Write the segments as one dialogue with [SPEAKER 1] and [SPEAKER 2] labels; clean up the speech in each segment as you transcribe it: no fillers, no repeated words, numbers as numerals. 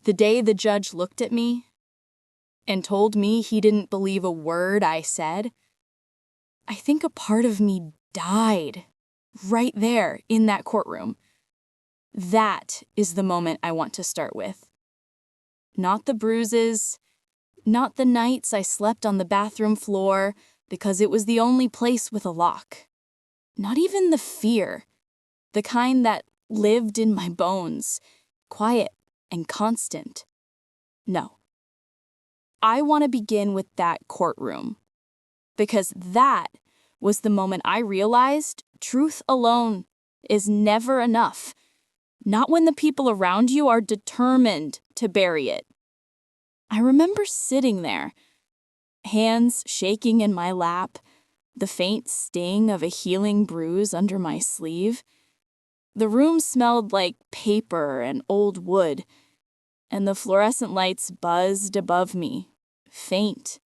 [SPEAKER 1] The day the judge looked at me and told me he didn't believe a word I said, I think a part of me died right there in that courtroom. That is the moment I want to start with. Not the bruises, not the nights I slept on the bathroom floor because it was the only place with a lock. Not even the fear, the kind that lived in my bones, quiet and constant. No. I want to begin with that courtroom, because that was the moment I realized truth alone is never enough, not when the people around you are determined to bury it. I remember sitting there, hands shaking in my lap, the faint sting of a healing bruise under my sleeve. The room smelled like paper and old wood, and the fluorescent lights buzzed above me, faint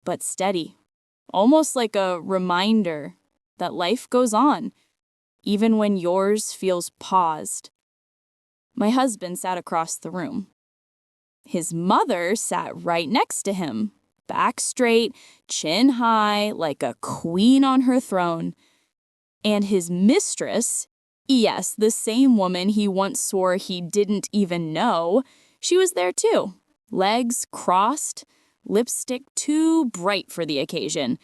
[SPEAKER 1] but steady, almost like a reminder that life goes on, even when yours feels paused. My husband sat across the room. His mother sat right next to him, back straight, chin high, like a queen on her throne. And his mistress, yes, the same woman he once swore he didn't even know, she was there too, legs crossed, lipstick too bright for the occasion,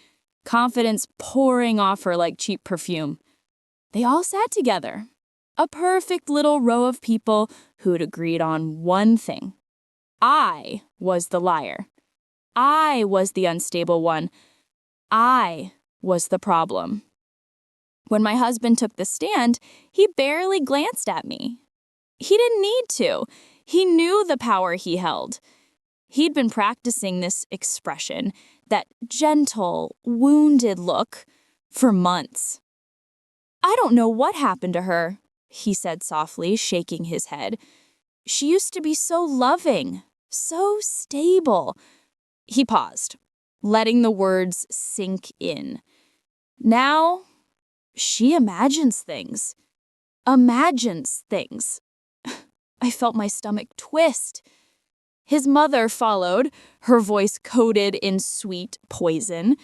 [SPEAKER 1] confidence pouring off her like cheap perfume. They all sat together, a perfect little row of people who'd agreed on one thing. I was the liar. I was the unstable one. I was the problem. When my husband took the stand, he barely glanced at me. He didn't need to. He knew the power he held. He'd been practicing this expression, that gentle, wounded look, for months. "I don't know what happened to her," he said softly, shaking his head. "She used to be so loving, so stable." He paused, letting the words sink in. "Now, she imagines things. Imagines things." I felt my stomach twist. His mother followed, her voice coated in sweet poison.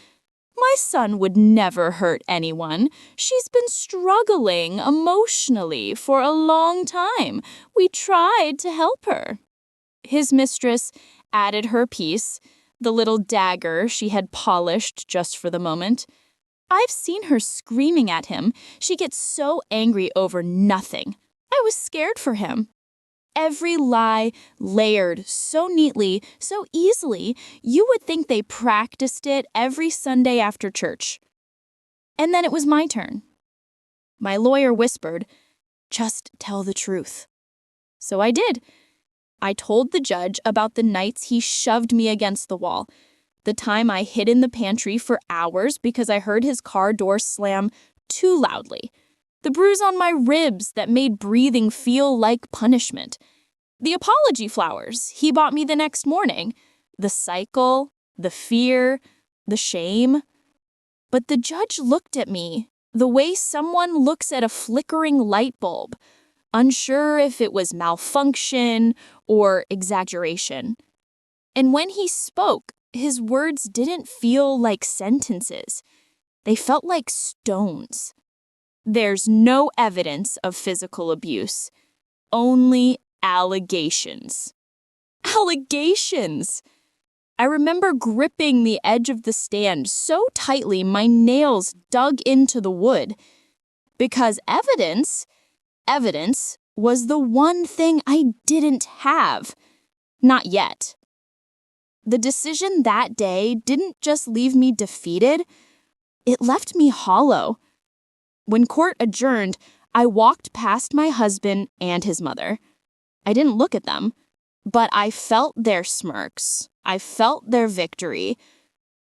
[SPEAKER 1] "My son would never hurt anyone. She's been struggling emotionally for a long time. We tried to help her." His mistress added her piece, the little dagger she had polished just for the moment. "I've seen her screaming at him. She gets so angry over nothing. I was scared for him." Every lie layered so neatly, so easily, you would think they practiced it every Sunday after church. And then it was my turn. My lawyer whispered, "Just tell the truth." So I did. I told the judge about the nights he shoved me against the wall, the time I hid in the pantry for hours because I heard his car door slam too loudly, the bruise on my ribs that made breathing feel like punishment, the apology flowers he bought me the next morning, the cycle, the fear, the shame. But the judge looked at me the way someone looks at a flickering light bulb, unsure if it was malfunction or exaggeration. And when he spoke, his words didn't feel like sentences. They felt like stones. "There's no evidence of physical abuse, only allegations." Allegations! I remember gripping the edge of the stand so tightly my nails dug into the wood. Because evidence was the one thing I didn't have. Not yet. The decision that day didn't just leave me defeated, it left me hollow. When court adjourned, I walked past my husband and his mother. I didn't look at them, but I felt their smirks. I felt their victory.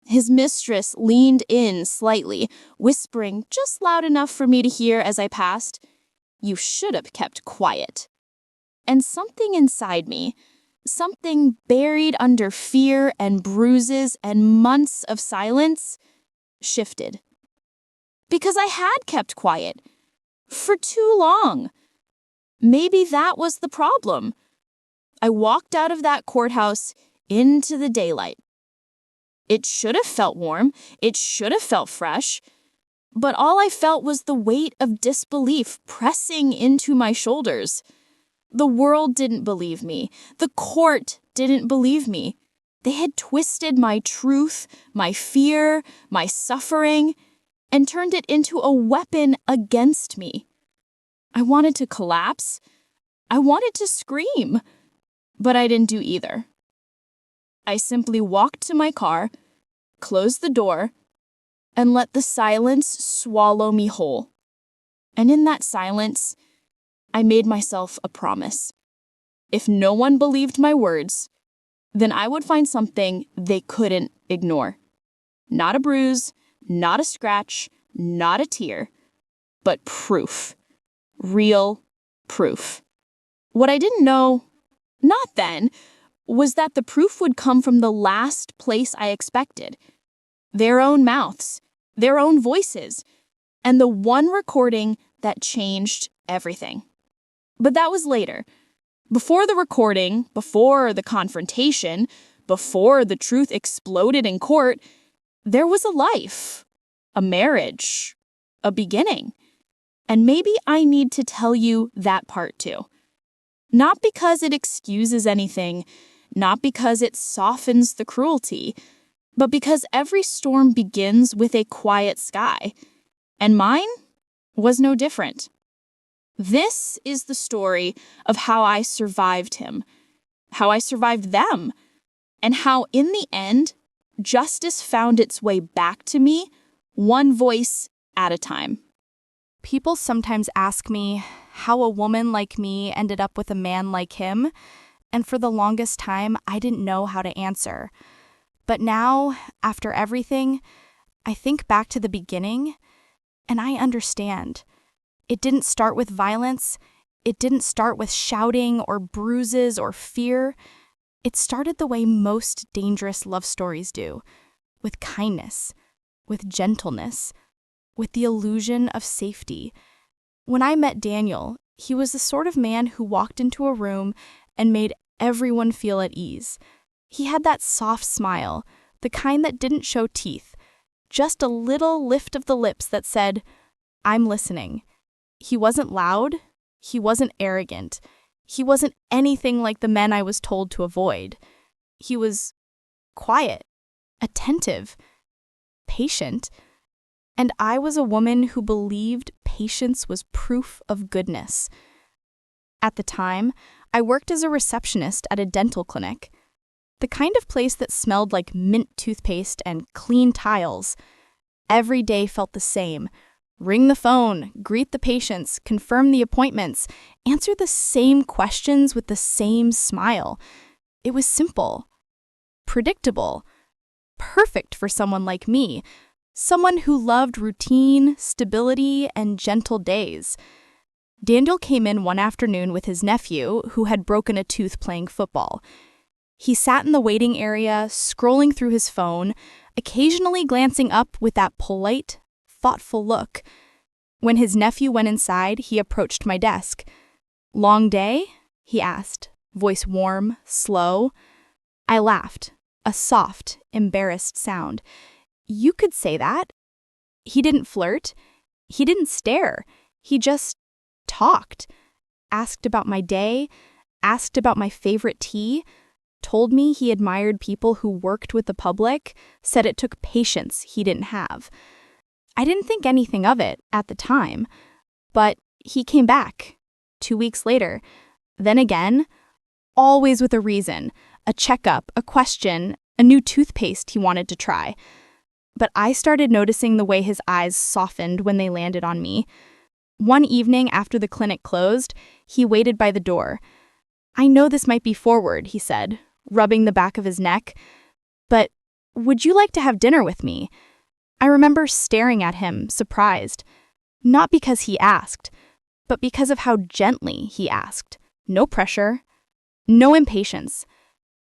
[SPEAKER 1] His mistress leaned in slightly, whispering just loud enough for me to hear as I passed, "You should have kept quiet." And something inside me, something buried under fear and bruises and months of silence, shifted. Because I had kept quiet for too long. Maybe that was the problem. I walked out of that courthouse into the daylight. It should have felt warm. It should have felt fresh. But all I felt was the weight of disbelief pressing into my shoulders. The world didn't believe me. The court didn't believe me. They had twisted my truth, my fear, my suffering, and turned it into a weapon against me. I wanted to collapse. I wanted to scream. But I didn't do either. I simply walked to my car, closed the door, and let the silence swallow me whole. And in that silence, I made myself a promise. If no one believed my words, then I would find something they couldn't ignore. Not a bruise, not a scratch, not a tear, but proof. Real proof. What I didn't know, not then, was that the proof would come from the last place I expected. Their own mouths, their own voices, and the one recording that changed everything. But that was later. Before the recording, before the confrontation, before the truth exploded in court, there was a life, a marriage, a beginning. And maybe I need to tell you that part too. Not because it excuses anything, not because it softens the cruelty, but because every storm begins with a quiet sky. And mine was no different. This is the story of how I survived him, how I survived them, and how, in the end, justice found its way back to me, one voice at a time. People sometimes ask me how a woman like me ended up with a man like him, and for the longest time, I didn't know how to answer. But now, after everything, I think back to the beginning, and I understand. It didn't start with violence. It didn't start with shouting or bruises or fear. It started the way most dangerous love stories do, with kindness, with gentleness, with the illusion of safety. When I met Daniel, he was the sort of man who walked into a room and made everyone feel at ease. He had that soft smile, the kind that didn't show teeth, just a little lift of the lips that said, "I'm listening." He wasn't loud. He wasn't arrogant. He wasn't anything like the men I was told to avoid. He was quiet, attentive, patient. And I was a woman who believed patience was proof of goodness. At the time, I worked as a receptionist at a dental clinic, the kind of place that smelled like mint toothpaste and clean tiles. Every day felt the same. Ring the phone, greet the patients, confirm the appointments, answer the same questions with the same smile. It was simple, predictable, perfect for someone like me, someone who loved routine, stability, and gentle days. Daniel came in one afternoon with his nephew, who had broken a tooth playing football. He sat in the waiting area, scrolling through his phone, occasionally glancing up with that polite, thoughtful look. When his nephew went inside, he approached my desk. "Long day?" he asked, voice warm, slow. I laughed, a soft, embarrassed sound. You could say that. He didn't flirt. He didn't stare. He just talked, asked about my day, asked about my favorite tea, told me he admired people who worked with the public, said it took patience he didn't have. I didn't think anything of it at the time, but he came back 2 weeks later, then again, always with a reason, a checkup, a question, a new toothpaste he wanted to try. But I started noticing the way his eyes softened when they landed on me. One evening after the clinic closed, he waited by the door. "I know this might be forward," he said, rubbing the back of his neck, "but would you like to have dinner with me?" I remember staring at him, surprised, not because he asked, but because of how gently he asked. No pressure, no impatience,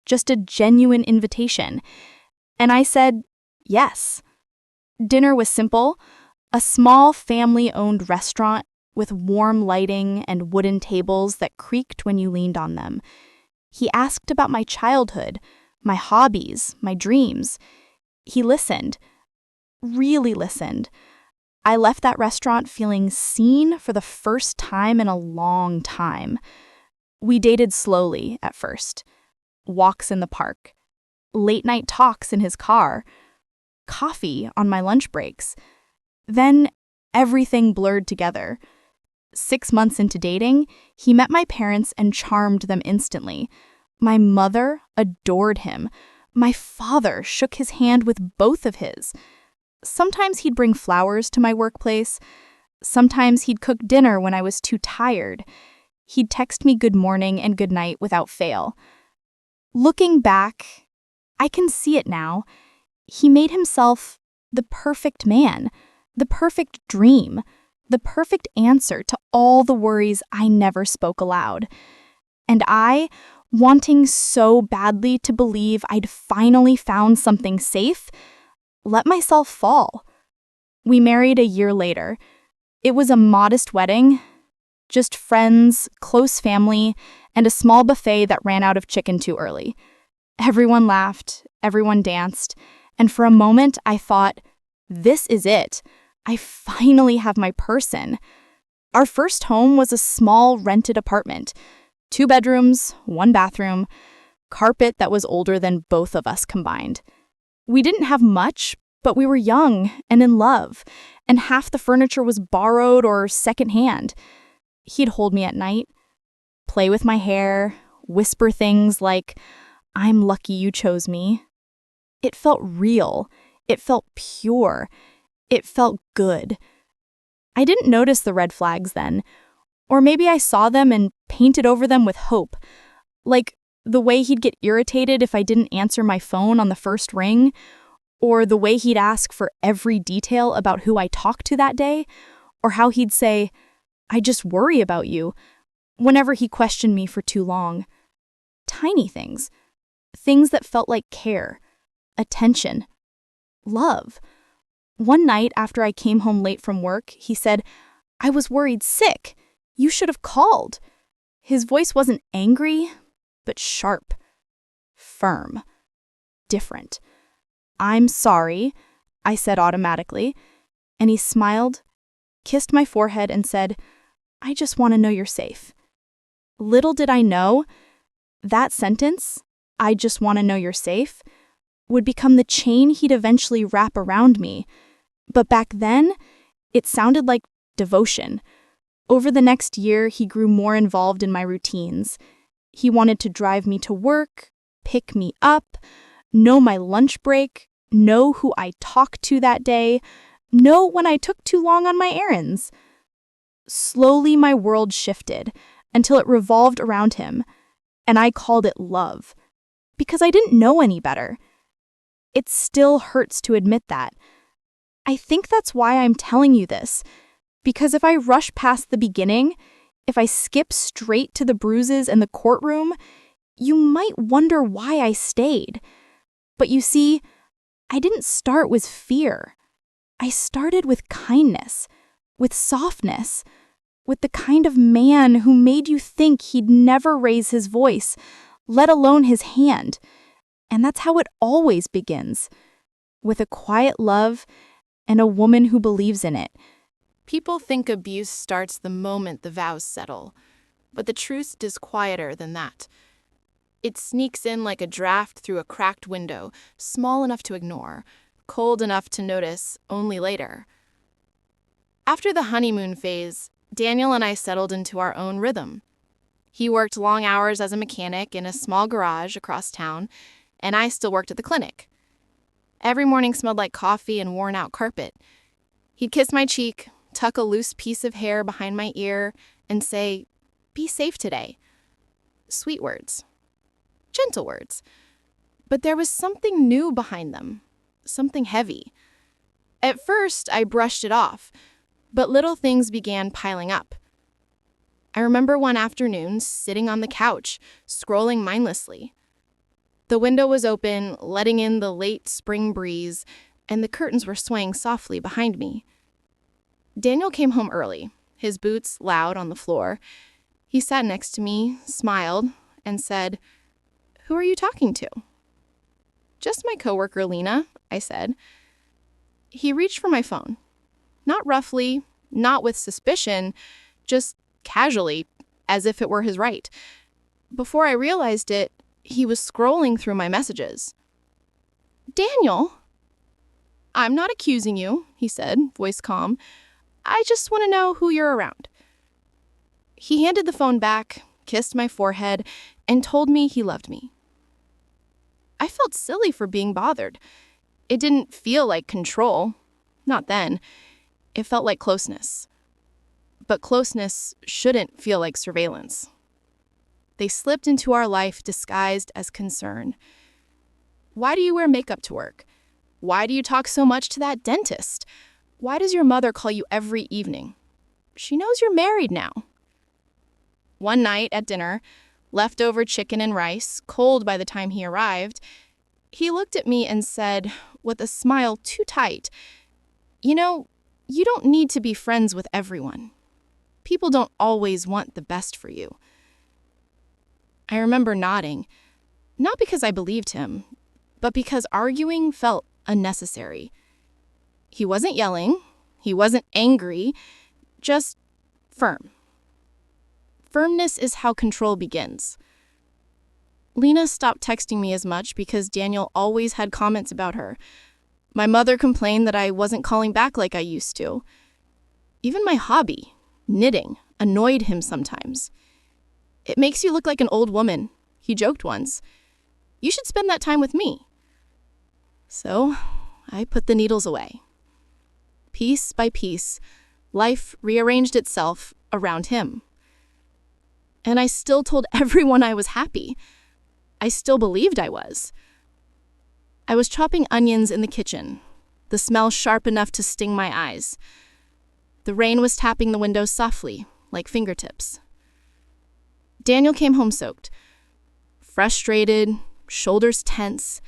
[SPEAKER 1] just a genuine invitation. And I said, yes. Dinner was simple, a small family-owned restaurant with warm lighting and wooden tables that creaked when you leaned on them. He asked about my childhood, my hobbies, my dreams. He listened, really listened. I left that restaurant feeling seen for the first time in a long time. We dated slowly at first. Walks in the park, late night talks in his car, coffee on my lunch breaks. Then everything blurred together. 6 months into dating, he met my parents and charmed them instantly. My mother adored him. My father shook his hand with both of his. Sometimes he'd bring flowers to my workplace. Sometimes he'd cook dinner when I was too tired. He'd text me good morning and good night without fail. Looking back, I can see it now. He made himself the perfect man, the perfect dream, the perfect answer to all the worries I never spoke aloud. And I, wanting so badly to believe I'd finally found something safe, let myself fall. We married a year later. It was a modest wedding, just friends, close family, and a small buffet that ran out of chicken too early. Everyone laughed, everyone danced, and for a moment I thought, this is it. I finally have my person. Our first home was a small rented apartment. 2 bedrooms, 1 bathroom, carpet that was older than both of us combined. We didn't have much, but we were young and in love, and half the furniture was borrowed or secondhand. He'd hold me at night, play with my hair, whisper things like, "I'm lucky you chose me." It felt real. It felt pure. It felt good. I didn't notice the red flags then, or maybe I saw them and painted over them with hope, like the way he'd get irritated if I didn't answer my phone on the first ring, or the way he'd ask for every detail about who I talked to that day, or how he'd say, "I just worry about you," whenever he questioned me for too long. Tiny things. Things that felt like care, attention, love. One night after I came home late from work, he said, "I was worried sick. You should have called." His voice wasn't angry, but sharp, firm, different. "I'm sorry," I said automatically, and he smiled, kissed my forehead, and said, "I just want to know you're safe." Little did I know, that sentence, "I just want to know you're safe," would become the chain he'd eventually wrap around me. But back then, it sounded like devotion. Over the next year, he grew more involved in my routines. He wanted to drive me to work, pick me up, know my lunch break, know who I talked to that day, know when I took too long on my errands. Slowly, my world shifted until it revolved around him, and I called it love, because I didn't know any better. It still hurts to admit that. I think that's why I'm telling you this, because if I rush past the beginning, if I skip straight to the bruises and the courtroom, you might wonder why I stayed. But you see, I didn't start with fear. I started with kindness, with softness, with the kind of man who made you think he'd never raise his voice, let alone his hand. And that's how it always begins, with a quiet love and a woman who believes in it.
[SPEAKER 2] People think abuse starts the moment the vows settle, but the truth is quieter than that. It sneaks in like a draft through a cracked window, small enough to ignore, cold enough to notice only later. After the honeymoon phase, Daniel and I settled into our own rhythm. He worked long hours as a mechanic in a small garage across town, and I still worked at the clinic. Every morning smelled like coffee and worn-out carpet. He'd kiss my cheek, tuck a loose piece of hair behind my ear, and say, "Be safe today." Sweet words. Gentle words. But there was something new behind them, something heavy. At first, I brushed it off, but little things began piling up. I remember one afternoon sitting on the couch, scrolling mindlessly. The window was open, letting in the late spring breeze, and the curtains were swaying softly behind me. Daniel came home early, his boots loud on the floor. He sat next to me, smiled, and said, Who are you talking to? Just my coworker, Lena, I said. He reached for my phone. Not roughly, not with suspicion, just casually, as if it were his right. Before I realized it, he was scrolling through my messages. Daniel, I'm not accusing you, he said, voice calm. I just want to know who you're around. He handed the phone back, kissed my forehead, and told me he loved me. I felt silly for being bothered. It didn't feel like control. Not then. It felt like closeness. But closeness shouldn't feel like surveillance. They slipped into our life disguised as concern. Why do you wear makeup to work? Why do you talk so much to that dentist? Why does your mother call you every evening? She knows you're married now. One night at dinner, leftover chicken and rice, cold by the time he arrived, he looked at me and said, with a smile too tight, "You know, you don't need to be friends with everyone. People don't always want the best for you." I remember nodding, not because I believed him, but because arguing felt unnecessary. He wasn't yelling, he wasn't angry, just firm. Firmness is how control begins. Lena stopped texting me as much because Daniel always had comments about her. My mother complained that I wasn't calling back like I used to. Even my hobby, knitting, annoyed him sometimes. "It makes you look like an old woman," he joked once. "You should spend that time with me." So I put the needles away. Piece by piece, life rearranged itself around him. And I still told everyone I was happy. I still believed I was. I was chopping onions in the kitchen, the smell sharp enough to sting my eyes. The rain was tapping the windows softly, like fingertips. Daniel came home soaked, frustrated, shoulders tense.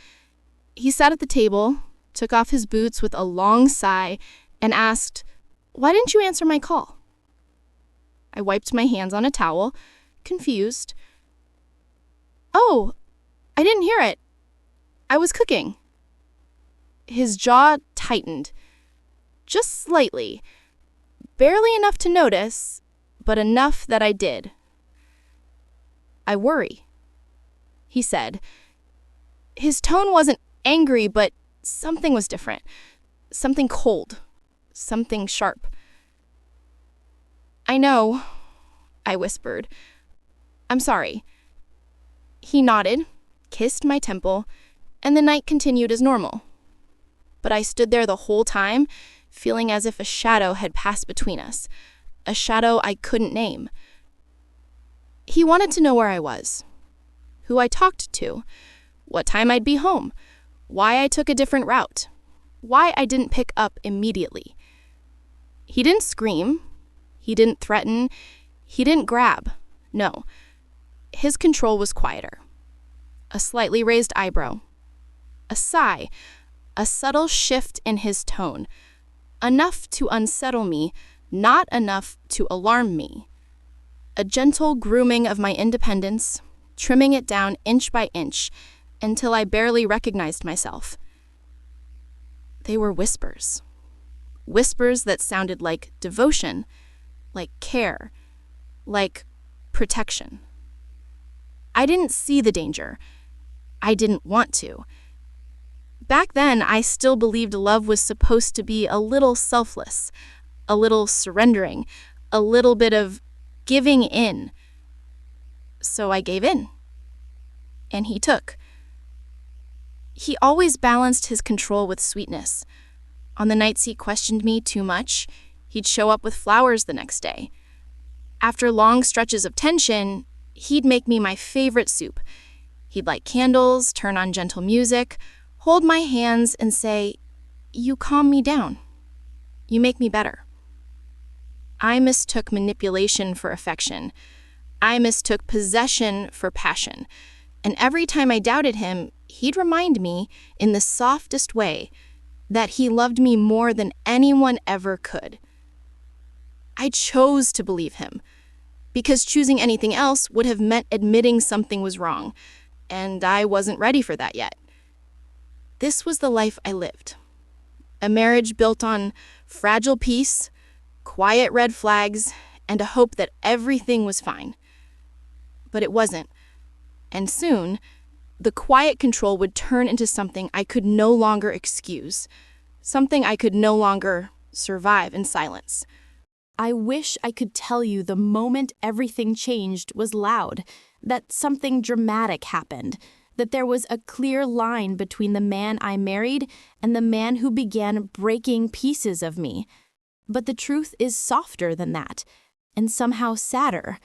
[SPEAKER 2] He sat at the table, took off his boots with a long sigh, and asked, "Why didn't you answer my call?" I wiped my hands on a towel, confused. "Oh, I didn't hear it. I was cooking." His jaw tightened, just slightly, barely enough to notice, but enough that I did. "I worry," he said. His tone wasn't angry, but something was different. Something cold. Something sharp. "I know," I whispered. "I'm sorry." He nodded, kissed my temple, and the night continued as normal. But I stood there the whole time, feeling as if a shadow had passed between us, a shadow I couldn't name. He wanted to know where I was, who I talked to, what time I'd be home, why I took a different route, why I didn't pick up immediately. He didn't scream, he didn't threaten, he didn't grab. No, his control was quieter. A slightly raised eyebrow, a sigh, a subtle shift in his tone, enough to unsettle me, not enough to alarm me. A gentle grooming of my independence, trimming it down inch by inch until I barely recognized myself. They were whispers. Whispers that sounded like devotion, like care, like protection. I didn't see the danger. I didn't want to. Back then, I still believed love was supposed to be a little selfless, a little surrendering, a little bit of giving in. So I gave in. And he took. He always balanced his control with sweetness. On the nights he questioned me too much, he'd show up with flowers the next day. After long stretches of tension, he'd make me my favorite soup. He'd light candles, turn on gentle music, hold my hands and say, "You calm me down. You make me better." I mistook manipulation for affection. I mistook possession for passion. And every time I doubted him, he'd remind me, in the softest way, that he loved me more than anyone ever could. I chose to believe him, because choosing anything else would have meant admitting something was wrong. and I wasn't ready for that yet. This was the life I lived. A marriage built on fragile peace, quiet red flags, and a hope that everything was fine. But it wasn't. And soon, the quiet control would turn into something I could no longer excuse, something I could no longer survive in silence.
[SPEAKER 1] I wish I could tell you the moment everything changed was loud, that something dramatic happened, that there was a clear line between the man I married and the man who began breaking pieces of me. But the truth is softer than that, and somehow sadder.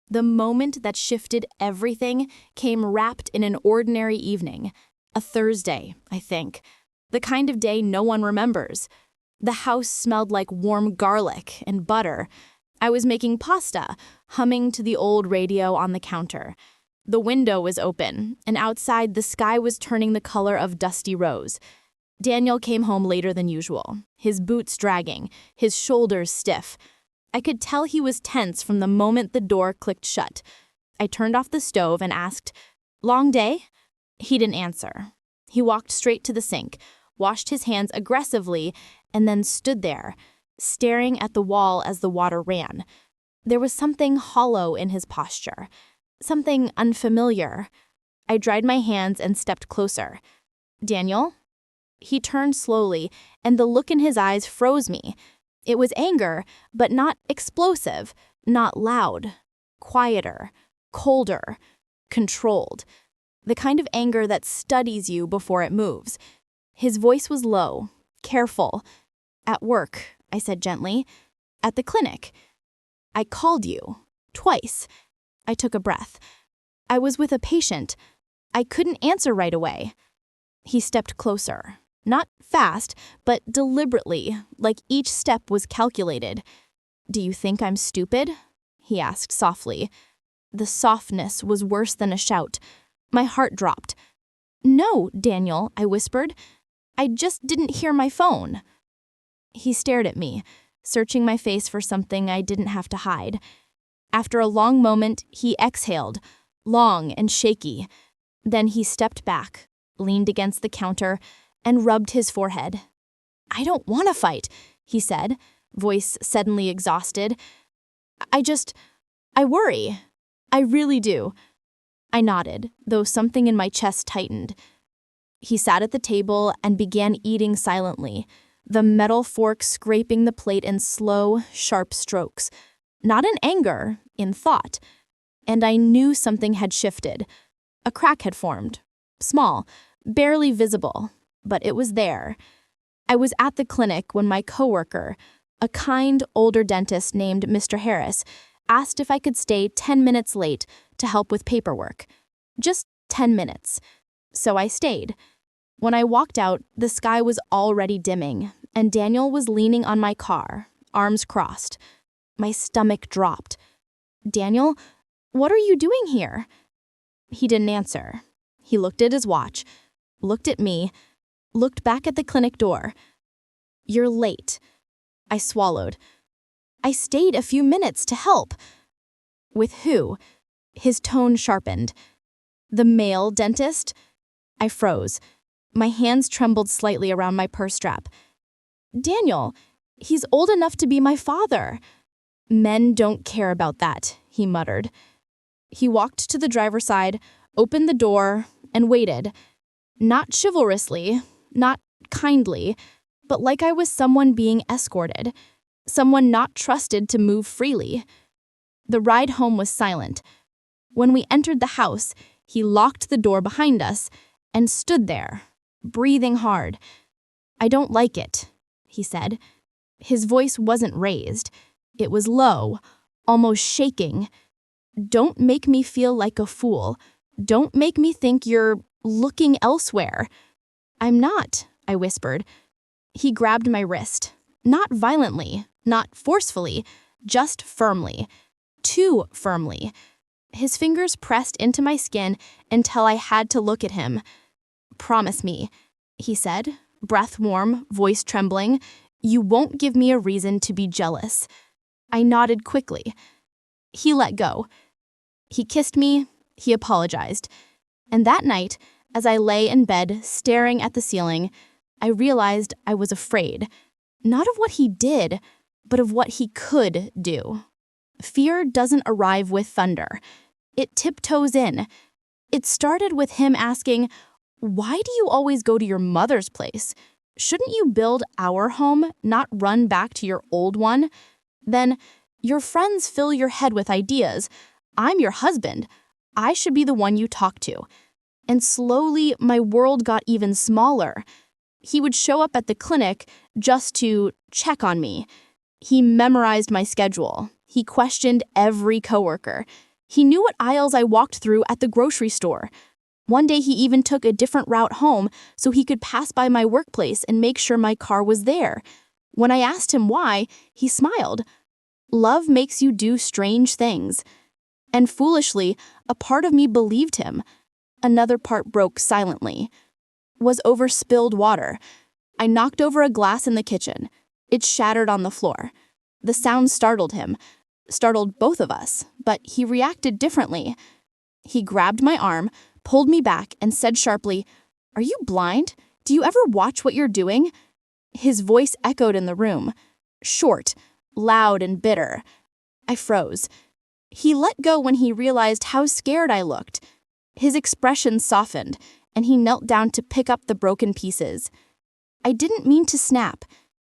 [SPEAKER 1] The moment that shifted everything came wrapped in an ordinary evening. A Thursday, I think. The kind of day no one remembers. The house smelled like warm garlic and butter. I was making pasta, humming to the old radio on the counter. The window was open, and outside the sky was turning the color of dusty rose. Daniel came home later than usual, his boots dragging, his shoulders stiff. I could tell he was tense from the moment the door clicked shut. I turned off the stove and asked, "Long day?" He didn't answer. He walked straight to the sink, washed his hands aggressively, and then stood there, staring at the wall as the water ran. There was something hollow in his posture, something unfamiliar. I dried my hands and stepped closer. "Daniel?" He turned slowly, and the look in his eyes froze me. It was anger, but not explosive, not loud, quieter, colder, controlled. The kind of anger that studies you before it moves. His voice was low, careful. "At work," I said gently. "At the clinic. I called you. Twice." I took a breath. "I was with a patient. I couldn't answer right away." He stepped closer. Not fast, but deliberately, like each step was calculated. "Do you think I'm stupid?" he asked softly. The softness was worse than a shout. My heart dropped. "No, Daniel," I whispered. "I just didn't hear my phone." He stared at me, searching my face for something I didn't have to hide. After a long moment, he exhaled, long and shaky. Then he stepped back, leaned against the counter, and rubbed his forehead. "I don't want to fight," he said, voice suddenly exhausted. I worry. I really do." I nodded, though something in my chest tightened. He sat at the table and began eating silently, the metal fork scraping the plate in slow, sharp strokes. Not in anger, in thought. And I knew something had shifted. A crack had formed. Small, barely visible, but it was there. I was at the clinic when my coworker, a kind older dentist named Mr. Harris, asked if I could stay 10 minutes late to help with paperwork. Just 10 minutes. So I stayed. When I walked out, the sky was already dimming, and Daniel was leaning on my car, arms crossed. My stomach dropped. "Daniel, what are you doing here?" He didn't answer. He looked at his watch, looked at me, looked back at the clinic door. "You're late." I swallowed. "I stayed a few minutes to help." "With who?" His tone sharpened. "The male dentist?" I froze. My hands trembled slightly around my purse strap. "Daniel, he's old enough to be my father." "Men don't care about that," he muttered. He walked to the driver's side, opened the door, and waited. Not chivalrously, not kindly, but like I was someone being escorted, someone not trusted to move freely. The ride home was silent. When we entered the house, he locked the door behind us and stood there, breathing hard. "I don't like it," he said. His voice wasn't raised. It was low, almost shaking. "Don't make me feel like a fool. Don't make me think you're looking elsewhere." "I'm not," I whispered. He grabbed my wrist. Not violently, not forcefully, just firmly. Too firmly. His fingers pressed into my skin until I had to look at him. "Promise me," he said, breath warm, voice trembling. "You won't give me a reason to be jealous." I nodded quickly. He let go. He kissed me. He apologized.
[SPEAKER 3] And that night, as I lay in bed staring at the ceiling, I realized I was afraid, not of what he did, but of what he could do. Fear doesn't arrive with thunder. It tiptoes in. It started with him asking, "Why do you always go to your mother's place? Shouldn't you build our home, not run back to your old one?" Then, "Your friends fill your head with ideas. I'm your husband. I should be the one you talk to." And slowly, my world got even smaller. He would show up at the clinic just to check on me. He memorized my schedule. He questioned every coworker. He knew what aisles I walked through at the grocery store. One day he even took a different route home so he could pass by my workplace and make sure my car was there. When I asked him why, he smiled. Love makes you do strange things. And foolishly, a part of me believed him. Another part broke silently. Was over spilled water. I knocked over a glass in the kitchen. It shattered on the floor. The sound startled him, startled both of us, but he reacted differently. He grabbed my arm, pulled me back, and said sharply, "Are you blind? Do you ever watch what you're doing?" His voice echoed in the room, short, loud, and bitter. I froze. He let go when he realized how scared I looked. His expression softened, and he knelt down to pick up the broken pieces. "I didn't mean to snap.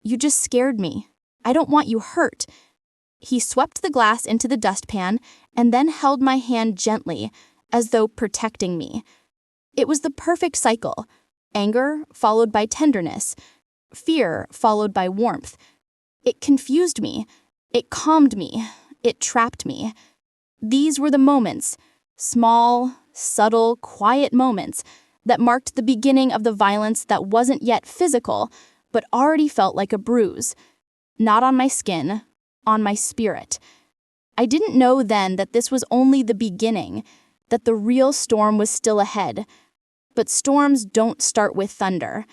[SPEAKER 3] You just scared me. I don't want you hurt." He swept the glass into the dustpan and then held my hand gently, as though protecting me. It was the perfect cycle. Anger followed by tenderness. Fear followed by warmth. It confused me. It calmed me. It trapped me. These were the moments, small, subtle, quiet moments, that marked the beginning of the violence that wasn't yet physical, but already felt like a bruise. Not on my skin, on my spirit. I didn't know then that this was only the beginning, that the real storm was still ahead. But storms don't start with thunder.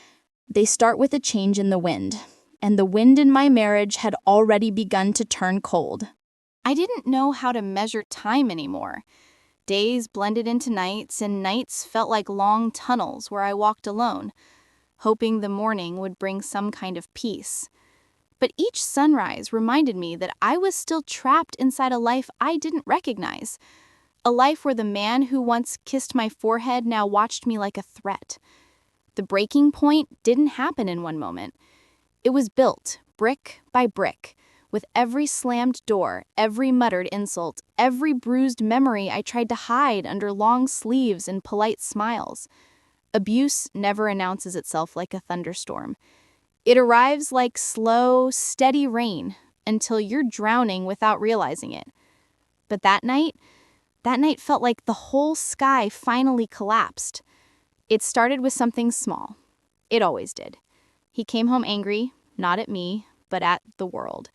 [SPEAKER 3] They start with a change in the wind, and the wind in my marriage had already begun to turn cold.
[SPEAKER 1] I didn't know how to measure time anymore. Days blended into nights, and nights felt like long tunnels where I walked alone, hoping the morning would bring some kind of peace. But each sunrise reminded me that I was still trapped inside a life I didn't recognize. A life where the man who once kissed my forehead now watched me like a threat. The breaking point didn't happen in one moment. It was built, brick by brick, with every slammed door, every muttered insult, every bruised memory I tried to hide under long sleeves and polite smiles. Abuse never announces itself like a thunderstorm. It arrives like slow, steady rain until you're drowning without realizing it. But that night felt like the whole sky finally collapsed. It started with something small. It always did. He came home angry, not at me, but at the world.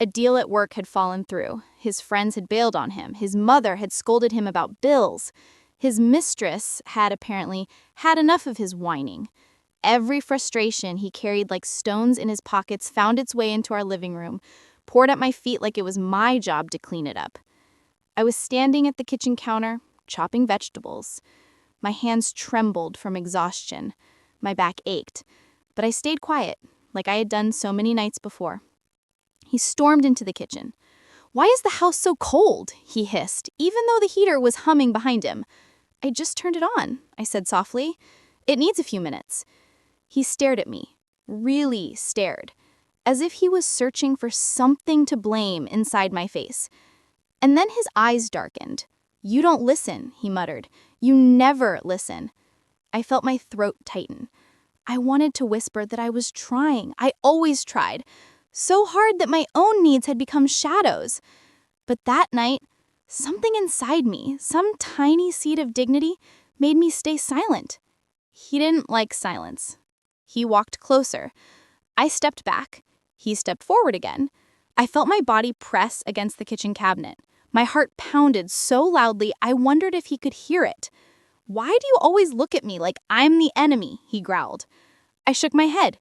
[SPEAKER 1] A deal at work had fallen through. His friends had bailed on him. His mother had scolded him about bills. His mistress had apparently had enough of his whining. Every frustration he carried like stones in his pockets found its way into our living room, poured at my feet like it was my job to clean it up. I was standing at the kitchen counter, chopping vegetables. My hands trembled from exhaustion. My back ached, but I stayed quiet, like I had done so many nights before. He stormed into the kitchen. "Why is the house so cold?" he hissed, even though the heater was humming behind him. "I just turned it on," I said softly. "It needs a few minutes." He stared at me, really stared, as if he was searching for something to blame inside my face. And then his eyes darkened. "You don't listen," he muttered. "You never listen." I felt my throat tighten. I wanted to whisper that I was trying. I always tried. So hard that my own needs had become shadows. But that night, something inside me, some tiny seed of dignity, made me stay silent. He didn't like silence. He walked closer. I stepped back. He stepped forward again. I felt my body press against the kitchen cabinet. My heart pounded so loudly I wondered if he could hear it. "Why do you always look at me like I'm the enemy?" he growled. I shook my head.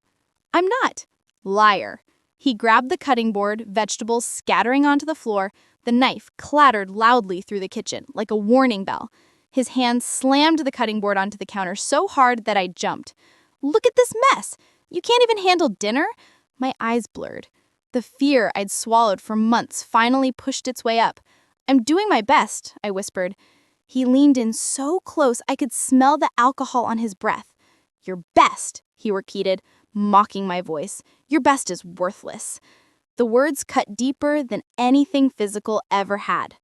[SPEAKER 1] "I'm not." "Liar." He grabbed the cutting board, vegetables scattering onto the floor. The knife clattered loudly through the kitchen, like a warning bell.
[SPEAKER 3] His hand slammed the cutting board onto the counter so hard that I jumped. "Look at this mess! You can't even handle dinner?" My eyes blurred. The fear I'd swallowed for months finally pushed its way up. "I'm doing my best," I whispered. He leaned in so close I could smell the alcohol on his breath. "Your best," he repeated, mocking my voice. "Your best is worthless." The words cut deeper than anything physical ever had.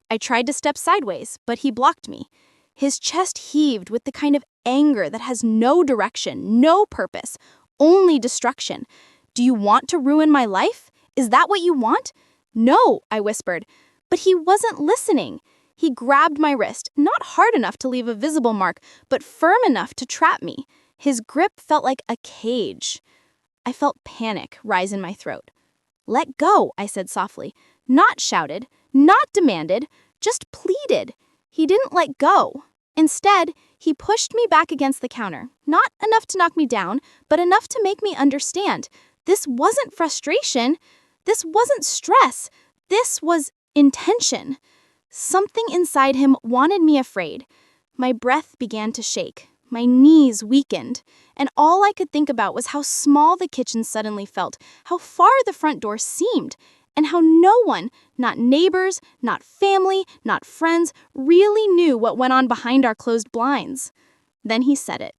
[SPEAKER 3] I tried to step sideways, but he blocked me. His chest heaved with the kind of anger that has no direction, no purpose, only destruction. "Do you want to ruin my life? Is that what you want?" "No," I whispered. But he wasn't listening. He grabbed my wrist, not hard enough to leave a visible mark, but firm enough to trap me. His grip felt like a cage. I felt panic rise in my throat. "Let go," I said softly. Not shouted, not demanded, just pleaded. He didn't let go. Instead, he pushed me back against the counter, not enough to knock me down, but enough to make me understand. This wasn't frustration. This wasn't stress. This was intention. Something inside him wanted me afraid. My breath began to shake. My knees weakened. And all I could think about was how small the kitchen suddenly felt, how far the front door seemed, and how no one, not neighbors, not family, not friends, really knew what went on behind our closed blinds. Then he said it.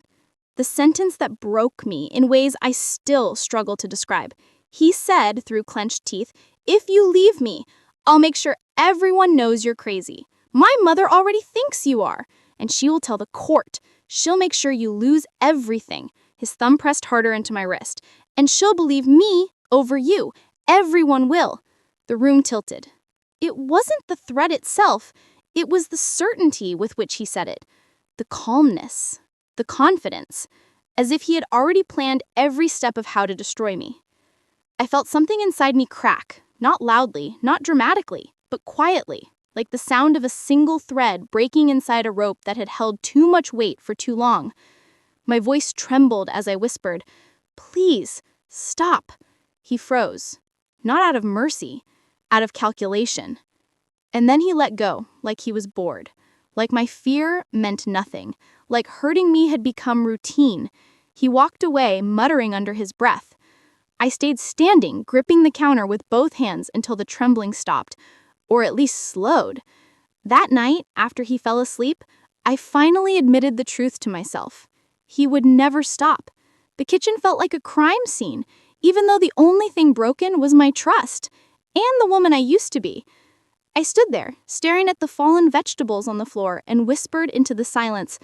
[SPEAKER 3] The sentence that broke me in ways I still struggle to describe. He said, through clenched teeth, "If you leave me, I'll make sure everyone knows you're crazy. My mother already thinks you are, and she will tell the court. She'll make sure you lose everything." His thumb pressed harder into my wrist. "And she'll believe me over you. Everyone will." The room tilted. It wasn't the threat itself. It was the certainty with which he said it. The calmness. The confidence. As if he had already planned every step of how to destroy me. I felt something inside me crack. Not loudly, not dramatically, but quietly. Like the sound of a single thread breaking inside a rope that had held too much weight for too long. My voice trembled as I whispered, "Please, stop." He froze. Not out of mercy, out of calculation. And then he let go, like he was bored. Like my fear meant nothing. Like hurting me had become routine. He walked away, muttering under his breath. I stayed standing, gripping the counter with both hands until the trembling stopped. Or at least slowed. That night, after he fell asleep, I finally admitted the truth to myself. He would never stop. The kitchen felt like a crime scene, even though the only thing broken was my trust, and the woman I used to be. I stood there, staring at the fallen vegetables on the floor, and whispered into the silence,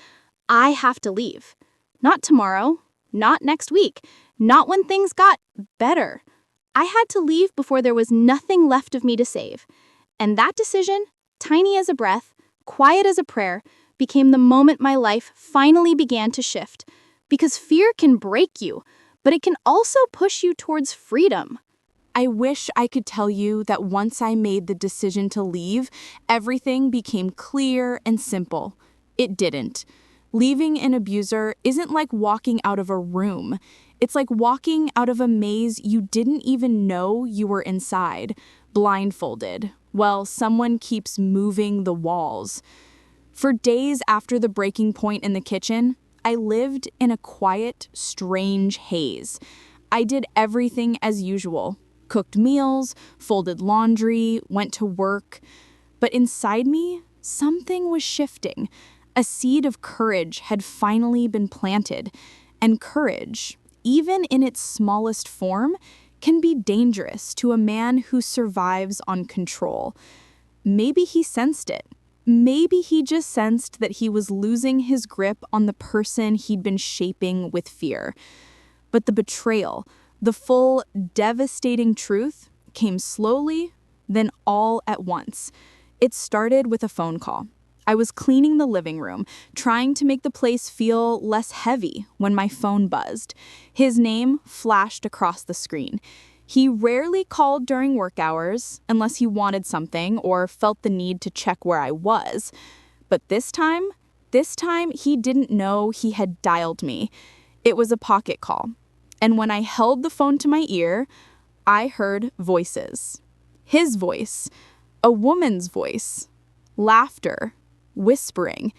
[SPEAKER 3] "I have to leave. Not tomorrow, not next week, not when things got better. I had to leave before there was nothing left of me to save." And that decision, tiny as a breath, quiet as a prayer, became the moment my life finally began to shift. Because fear can break you, but it can also push you towards freedom.
[SPEAKER 1] I wish I could tell you that once I made the decision to leave, everything became clear and simple. It didn't. Leaving an abuser isn't like walking out of a room. It's like walking out of a maze you didn't even know you were inside, blindfolded, while someone keeps moving the walls. For days after the breaking point in the kitchen, I lived in a quiet, strange haze. I did everything as usual. Cooked meals, folded laundry, went to work. But inside me, something was shifting. A seed of courage had finally been planted. And courage, even in its smallest form, can be dangerous to a man who survives on control. Maybe he sensed it. Maybe he just sensed that he was losing his grip on the person he'd been shaping with fear. But the betrayal, the full, devastating truth, came slowly, then all at once. It started with a phone call. I was cleaning the living room, trying to make the place feel less heavy when my phone buzzed. His name flashed across the screen. He rarely called during work hours, unless he wanted something or felt the need to check where I was. But this time he didn't know he had dialed me. It was a pocket call. And when I held the phone to my ear, I heard voices. His voice, a woman's voice, laughter, whispering.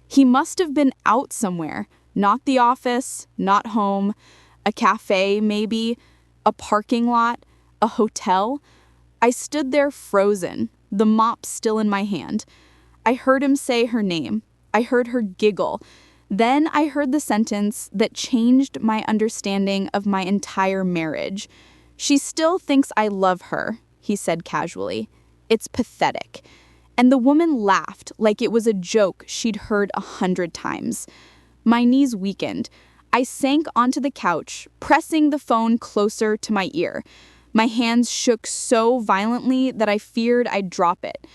[SPEAKER 1] He must have been out somewhere, not the office, not home, a cafe maybe, a parking lot, a hotel. I stood there frozen, the mop still in my hand. I heard him say her name. I heard her giggle. Then I heard the sentence that changed my understanding of my entire marriage. "She still thinks I love her," he said casually. "It's pathetic." And the woman laughed like it was a joke she'd heard 100 times. My knees weakened. I sank onto the couch, pressing the phone closer to my ear. My hands shook so violently that I feared I'd drop it.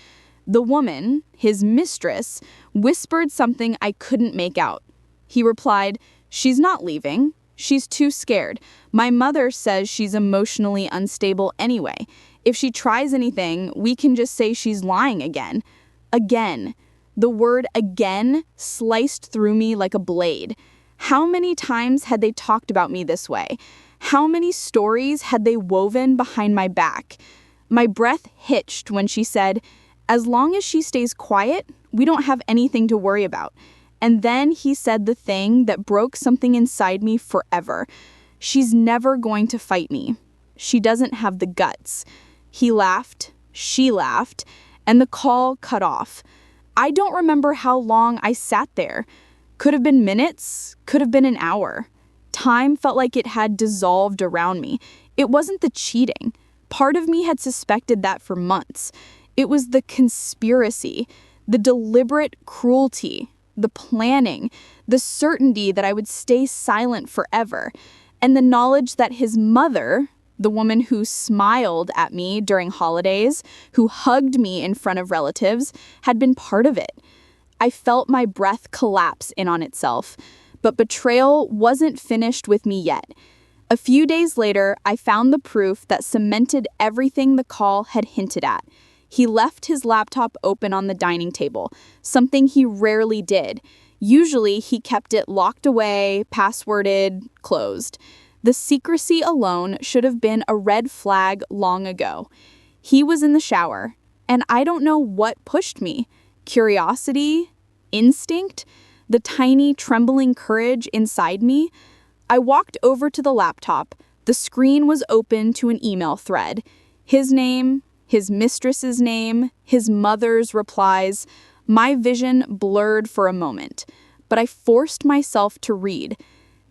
[SPEAKER 1] The woman, his mistress, whispered something I couldn't make out. He replied, "She's not leaving. She's too scared. My mother says she's emotionally unstable anyway. If she tries anything, we can just say she's lying again." Again. The word again sliced through me like a blade. How many times had they talked about me this way? How many stories had they woven behind my back? My breath hitched when she said, "As long as she stays quiet, we don't have anything to worry about." And then he said the thing that broke something inside me forever. "She's never going to fight me. She doesn't have the guts." He laughed, she laughed, and the call cut off. I don't remember how long I sat there. Could have been minutes, could have been an hour. Time felt like it had dissolved around me. It wasn't the cheating. Part of me had suspected that for months. It was the conspiracy, the deliberate cruelty, the planning, the certainty that I would stay silent forever, and the knowledge that his mother, the woman who smiled at me during holidays, who hugged me in front of relatives, had been part of it. I felt my breath collapse in on itself, but betrayal wasn't finished with me yet. A few days later, I found the proof that cemented everything the call had hinted at. He left his laptop open on the dining table, something he rarely did. Usually, he kept it locked away, passworded, closed. The secrecy alone should have been a red flag long ago. He was in the shower, and I don't know what pushed me. Curiosity? Instinct? The tiny, trembling courage inside me? I walked over to the laptop. The screen was open to an email thread. His name, his mistress's name, his mother's replies. My vision blurred for a moment, but I forced myself to read.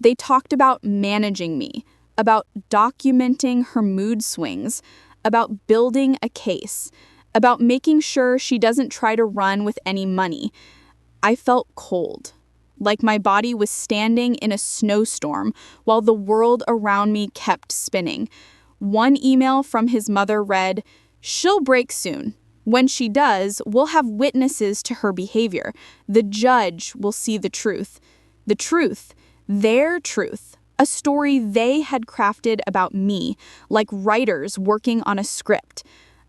[SPEAKER 1] They talked about managing me, about documenting her mood swings, about building a case, about making sure she doesn't try to run with any money. I felt cold, like my body was standing in a snowstorm while the world around me kept spinning. One email from his mother read, "She'll break soon. When she does, we'll have witnesses to her behavior. The judge will see the truth." The truth, their truth, a story they had crafted about me, like writers working on a script.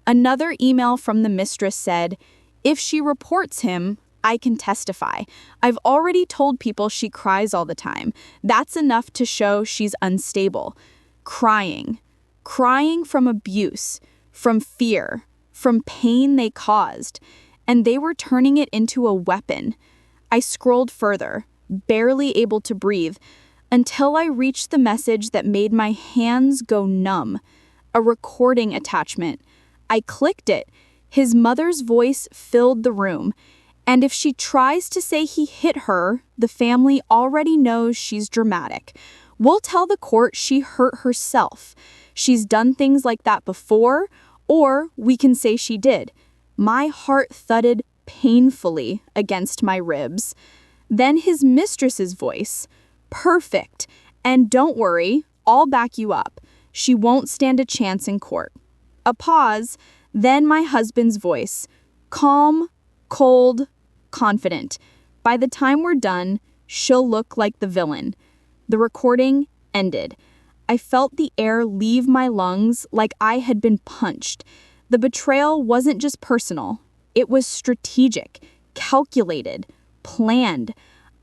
[SPEAKER 1] Another email from the mistress said, "If she reports him, I can testify. I've already told people she cries all the time. That's enough to show she's unstable." Crying. Crying from abuse, from fear, from pain they caused. And they were turning it into a weapon. I scrolled further, barely able to breathe, until I reached the message that made my hands go numb. A recording attachment. I clicked it. His mother's voice filled the room. And if she tries to say he hit her, the family already knows she's dramatic. We'll tell the court she hurt herself. She's done things like that before, or we can say she did. My heart thudded painfully against my ribs. Then his mistress's voice. Perfect. And don't worry, I'll back you up. She won't stand a chance in court. A pause, then my husband's voice. Calm, cold, confident. By the time we're done, she'll look like the villain. The recording ended. I felt the air leave my lungs like I had been punched. The betrayal wasn't just personal. It was strategic, calculated, planned.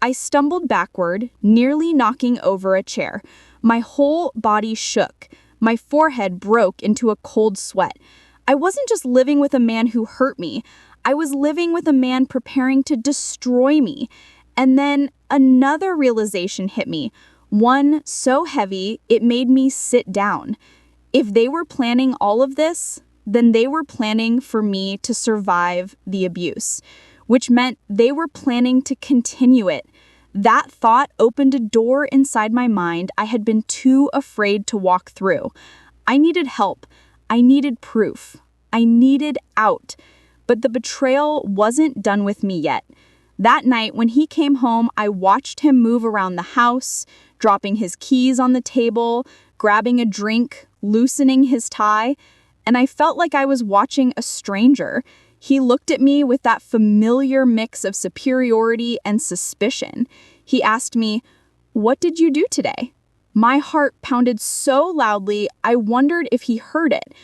[SPEAKER 1] I stumbled backward, nearly knocking over a chair. My whole body shook. My forehead broke into a cold sweat. I wasn't just living with a man who hurt me.
[SPEAKER 4] I was living with a man preparing to destroy me. And then another realization hit me, one so heavy it made me sit down. If they were planning all of this, then they were planning for me to survive the abuse, which meant they were planning to continue it. That thought opened a door inside my mind I had been too afraid to walk through. I needed help. I needed proof. I needed out. But the betrayal wasn't done with me yet. That night, when he came home, I watched him move around the house, dropping his keys on the table, grabbing a drink, loosening his tie, and I felt like I was watching a stranger. He looked at me with that familiar mix of superiority and suspicion. He asked me, "What did you do today?" My heart pounded so loudly, I wondered if he heard it.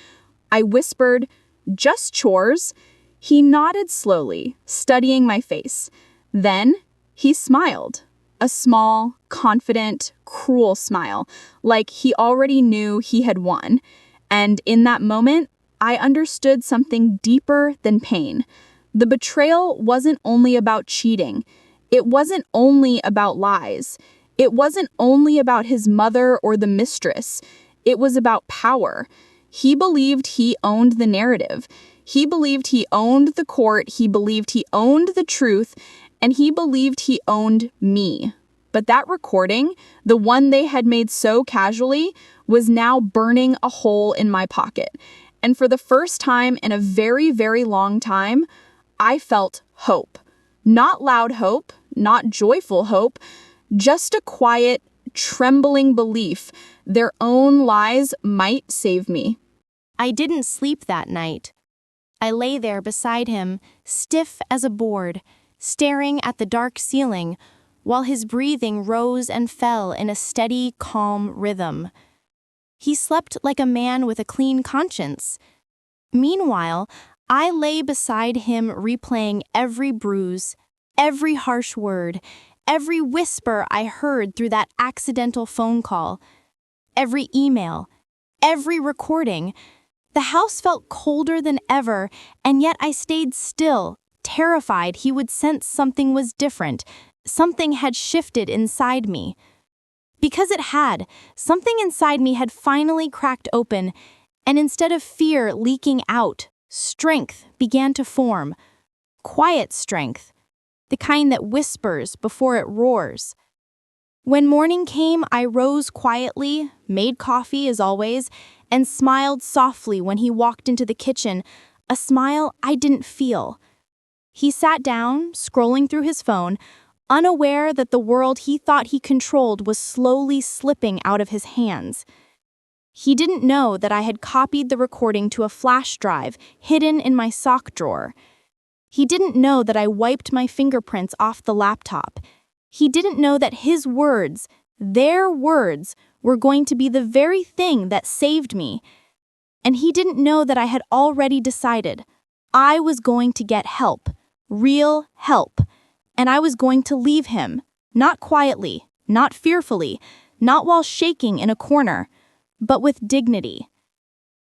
[SPEAKER 4] I whispered, "Just chores." He nodded slowly, studying my face. Then he smiled. A small, confident, cruel smile, like he already knew he had won. And in that moment, I understood something deeper than pain. The betrayal wasn't only about cheating. It wasn't only about lies. It wasn't only about his mother or the mistress. It was about power. He believed he owned the narrative. He believed he owned the court. He believed he owned the truth. And he believed he owned me. But that recording, the one they had made so casually, was now burning a hole in my pocket. And for the first time in a very, very long time, I felt hope. Not loud hope, not joyful hope, just a quiet, trembling belief their own lies might save me.
[SPEAKER 3] I didn't sleep that night. I lay there beside him, stiff as a board, staring at the dark ceiling, while his breathing rose and fell in a steady, calm rhythm. He slept like a man with a clean conscience. Meanwhile, I lay beside him replaying every bruise, every harsh word, every whisper I heard through that accidental phone call, every email, every recording. The house felt colder than ever, and yet I stayed still, terrified he would sense something was different, something had shifted inside me. Because it had, something inside me had finally cracked open, and instead of fear leaking out, strength began to form. Quiet strength, the kind that whispers before it roars. When morning came, I rose quietly, made coffee as always, and smiled softly when he walked into the kitchen, a smile I didn't feel. He sat down, scrolling through his phone, unaware that the world he thought he controlled was slowly slipping out of his hands. He didn't know that I had copied the recording to a flash drive hidden in my sock drawer. He didn't know that I wiped my fingerprints off the laptop. He didn't know that his words, their words, were going to be the very thing that saved me. And he didn't know that I had already decided I was going to get help, real help, and I was going to leave him, not quietly, not fearfully, not while shaking in a corner, but with dignity.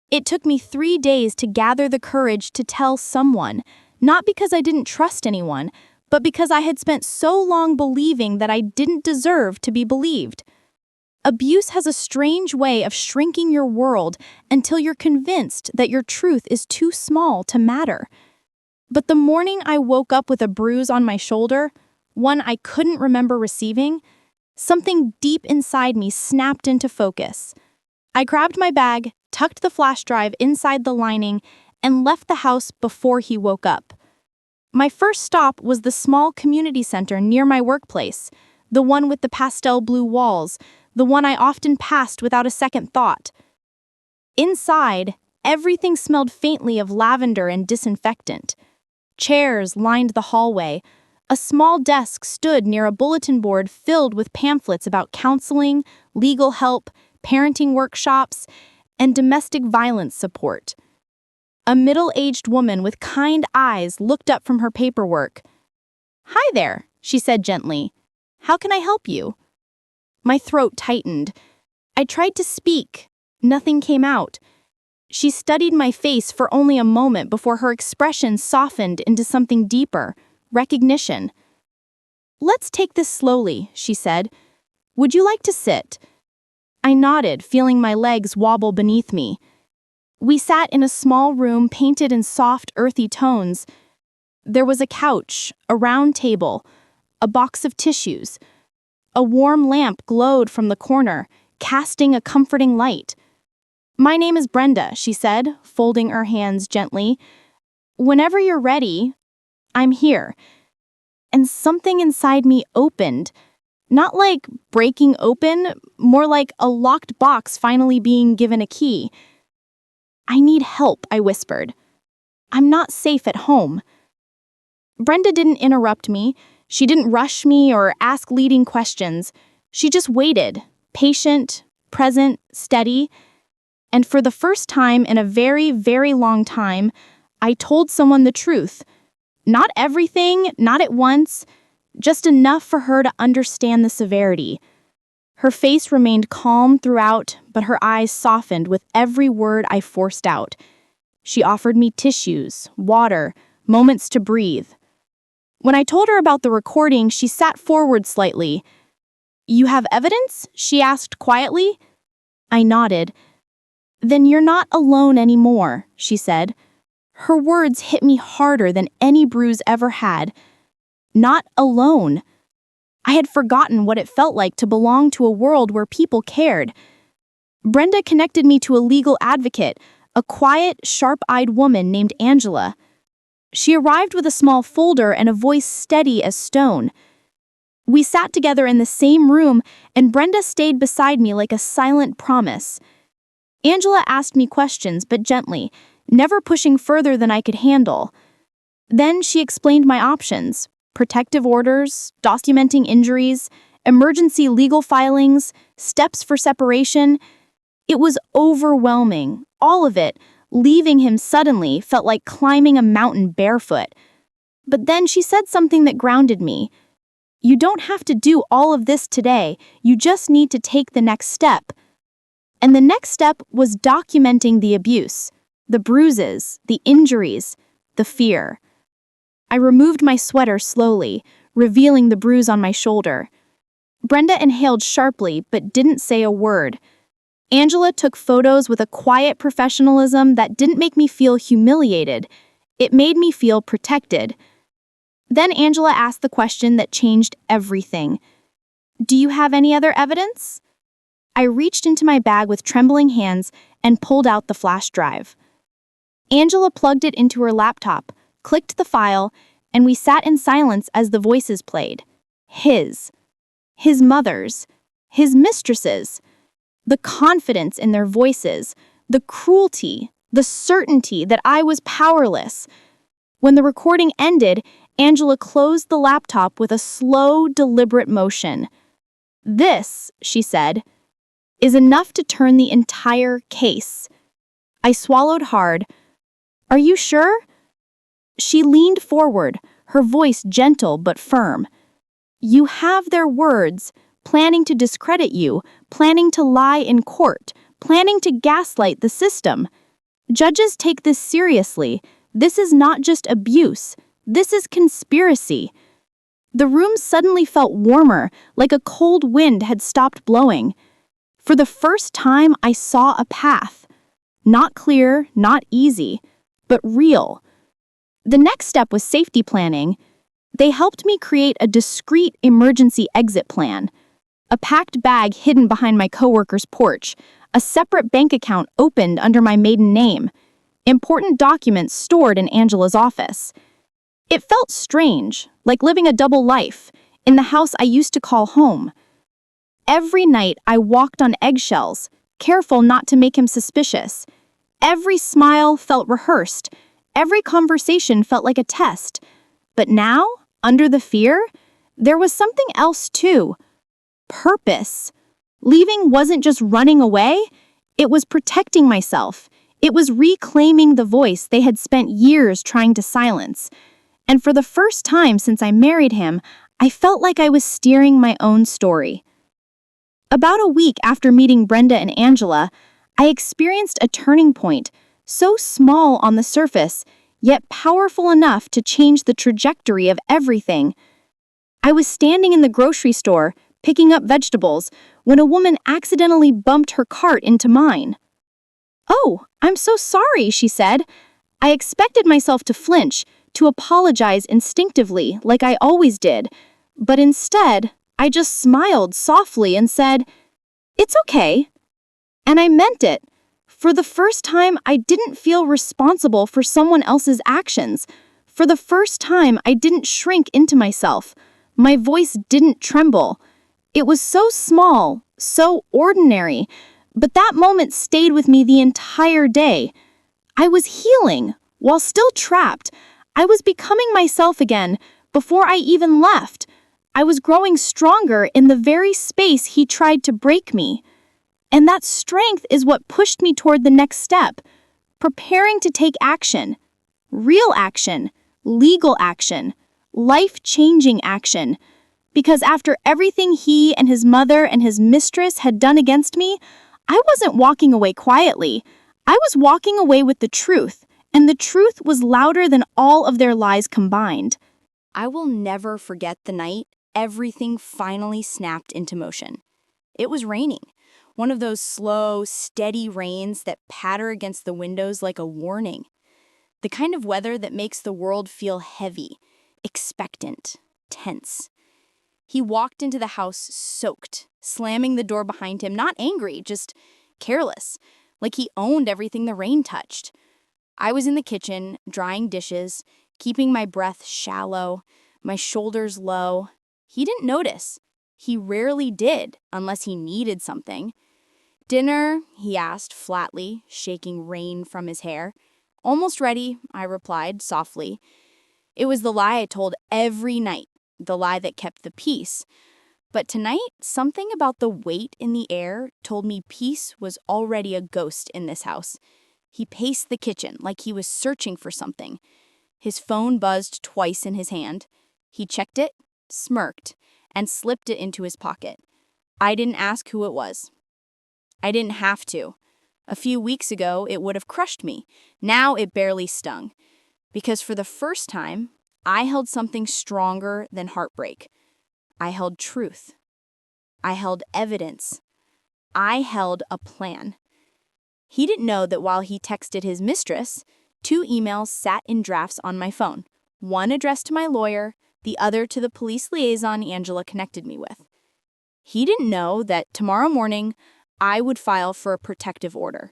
[SPEAKER 3] It took me 3 days to gather the courage to tell someone, not because I didn't trust anyone, but because I had spent so long believing that I didn't deserve to be believed. Abuse has a strange way of shrinking your world until you're convinced that your truth is too small to matter. But the morning I woke up with a bruise on my shoulder, one I couldn't remember receiving, something deep inside me snapped into focus. I grabbed my bag, tucked the flash drive inside the lining, and left the house before he woke up. My first stop was the small community center near my workplace, the one with the pastel blue walls, the one I often passed without a second thought. Inside, everything smelled faintly of lavender and disinfectant. Chairs lined the hallway. A small desk stood near a bulletin board filled with pamphlets about counseling, legal help, parenting workshops, and domestic violence support. A middle-aged woman with kind eyes looked up from her paperwork. "Hi there," she said gently. "How can I help you?" My throat tightened. I tried to speak. Nothing came out. She studied my face for only a moment before her expression softened into something deeper, recognition. "Let's take this slowly," she said. "Would you like to sit?" I nodded, feeling my legs wobble beneath me. We sat in a small room painted in soft, earthy tones. There was a couch, a round table, a box of tissues. A warm lamp glowed from the corner, casting a comforting light. "My name is Brenda," she said, folding her hands gently. "Whenever you're ready, I'm here." And something inside me opened. Not like breaking open, more like a locked box finally being given a key. "I need help," I whispered. "I'm not safe at home." Brenda didn't interrupt me. She didn't rush me or ask leading questions. She just waited, patient, present, steady. And for the first time in a very, very long time, I told someone the truth. Not everything, not at once, just enough for her to understand the severity. Her face remained calm throughout, but her eyes softened with every word I forced out. She offered me tissues, water, moments to breathe. When I told her about the recording, she sat forward slightly. "You have evidence?" she asked quietly. I nodded. "Then you're not alone anymore," she said. Her words hit me harder than any bruise ever had. Not alone. I had forgotten what it felt like to belong to a world where people cared. Brenda connected me to a legal advocate, a quiet, sharp-eyed woman named Angela. She arrived with a small folder and a voice steady as stone. We sat together in the same room, and Brenda stayed beside me like a silent promise. Angela asked me questions, but gently, never pushing further than I could handle. Then she explained my options: protective orders, documenting injuries, emergency legal filings, steps for separation. It was overwhelming, all of it. Leaving him suddenly felt like climbing a mountain barefoot. But then she said something that grounded me. "You don't have to do all of this today, you just need to take the next step." And the next step was documenting the abuse, the bruises, the injuries, the fear. I removed my sweater slowly, revealing the bruise on my shoulder. Brenda inhaled sharply but didn't say a word. Angela took photos with a quiet professionalism that didn't make me feel humiliated. It made me feel protected. Then Angela asked the question that changed everything. "Do you have any other evidence?" I reached into my bag with trembling hands and pulled out the flash drive. Angela plugged it into her laptop, clicked the file, and we sat in silence as the voices played. His mother's, his mistress's. The confidence in their voices, the cruelty, the certainty that I was powerless. When the recording ended, Angela closed the laptop with a slow, deliberate motion. "This," she said, "is enough to turn the entire case." I swallowed hard. "Are you sure?" She leaned forward, her voice gentle but firm. "You have their words, planning to discredit you, planning to lie in court, planning to gaslight the system. Judges take this seriously. This is not just abuse. This is conspiracy." The room suddenly felt warmer, like a cold wind had stopped blowing. For the first time, I saw a path. Not clear, not easy, but real. The next step was safety planning. They helped me create a discreet emergency exit plan. A packed bag hidden behind my coworker's porch, a separate bank account opened under my maiden name, important documents stored in Angela's office. It felt strange, like living a double life, in the house I used to call home. Every night I walked on eggshells, careful not to make him suspicious. Every smile felt rehearsed, every conversation felt like a test. But now, under the fear, there was something else too. Purpose. Leaving wasn't just running away, it was protecting myself. It was reclaiming the voice they had spent years trying to silence. And for the first time since I married him, I felt like I was steering my own story. About a week after meeting Brenda and Angela, I experienced a turning point, so small on the surface, yet powerful enough to change the trajectory of everything. I was standing in the grocery store, picking up vegetables, when a woman accidentally bumped her cart into mine. "Oh, I'm so sorry," she said. I expected myself to flinch, to apologize instinctively like I always did, but instead, I just smiled softly and said, "It's okay." And I meant it. For the first time, I didn't feel responsible for someone else's actions. For the first time, I didn't shrink into myself. My voice didn't tremble. It was so small, so ordinary, but that moment stayed with me the entire day. I was healing, while still trapped. I was becoming myself again before I even left. I was growing stronger in the very space he tried to break me. And that strength is what pushed me toward the next step, preparing to take action. Real action, legal action, life-changing action. Because after everything he and his mother and his mistress had done against me, I wasn't walking away quietly. I was walking away with the truth, and the truth was louder than all of their lies combined.
[SPEAKER 1] I will never forget the night everything finally snapped into motion. It was raining, one of those slow, steady rains that patter against the windows like a warning. The kind of weather that makes the world feel heavy, expectant, tense. He walked into the house soaked, slamming the door behind him, not angry, just careless, like he owned everything the rain touched. I was in the kitchen, drying dishes, keeping my breath shallow, my shoulders low. He didn't notice. He rarely did, unless he needed something. "Dinner?" he asked flatly, shaking rain from his hair. "Almost ready," I replied softly. It was the lie I told every night, the lie that kept the peace. But tonight, something about the weight in the air told me peace was already a ghost in this house. He paced the kitchen like he was searching for something. His phone buzzed twice in his hand. He checked it, smirked, and slipped it into his pocket. I didn't ask who it was. I didn't have to. A few weeks ago, it would have crushed me. Now it barely stung. Because for the first time, I held something stronger than heartbreak. I held truth. I held evidence. I held a plan. He didn't know that while he texted his mistress, 2 emails sat in drafts on my phone, one addressed to my lawyer, the other to the police liaison Angela connected me with. He didn't know that tomorrow morning, I would file for a protective order.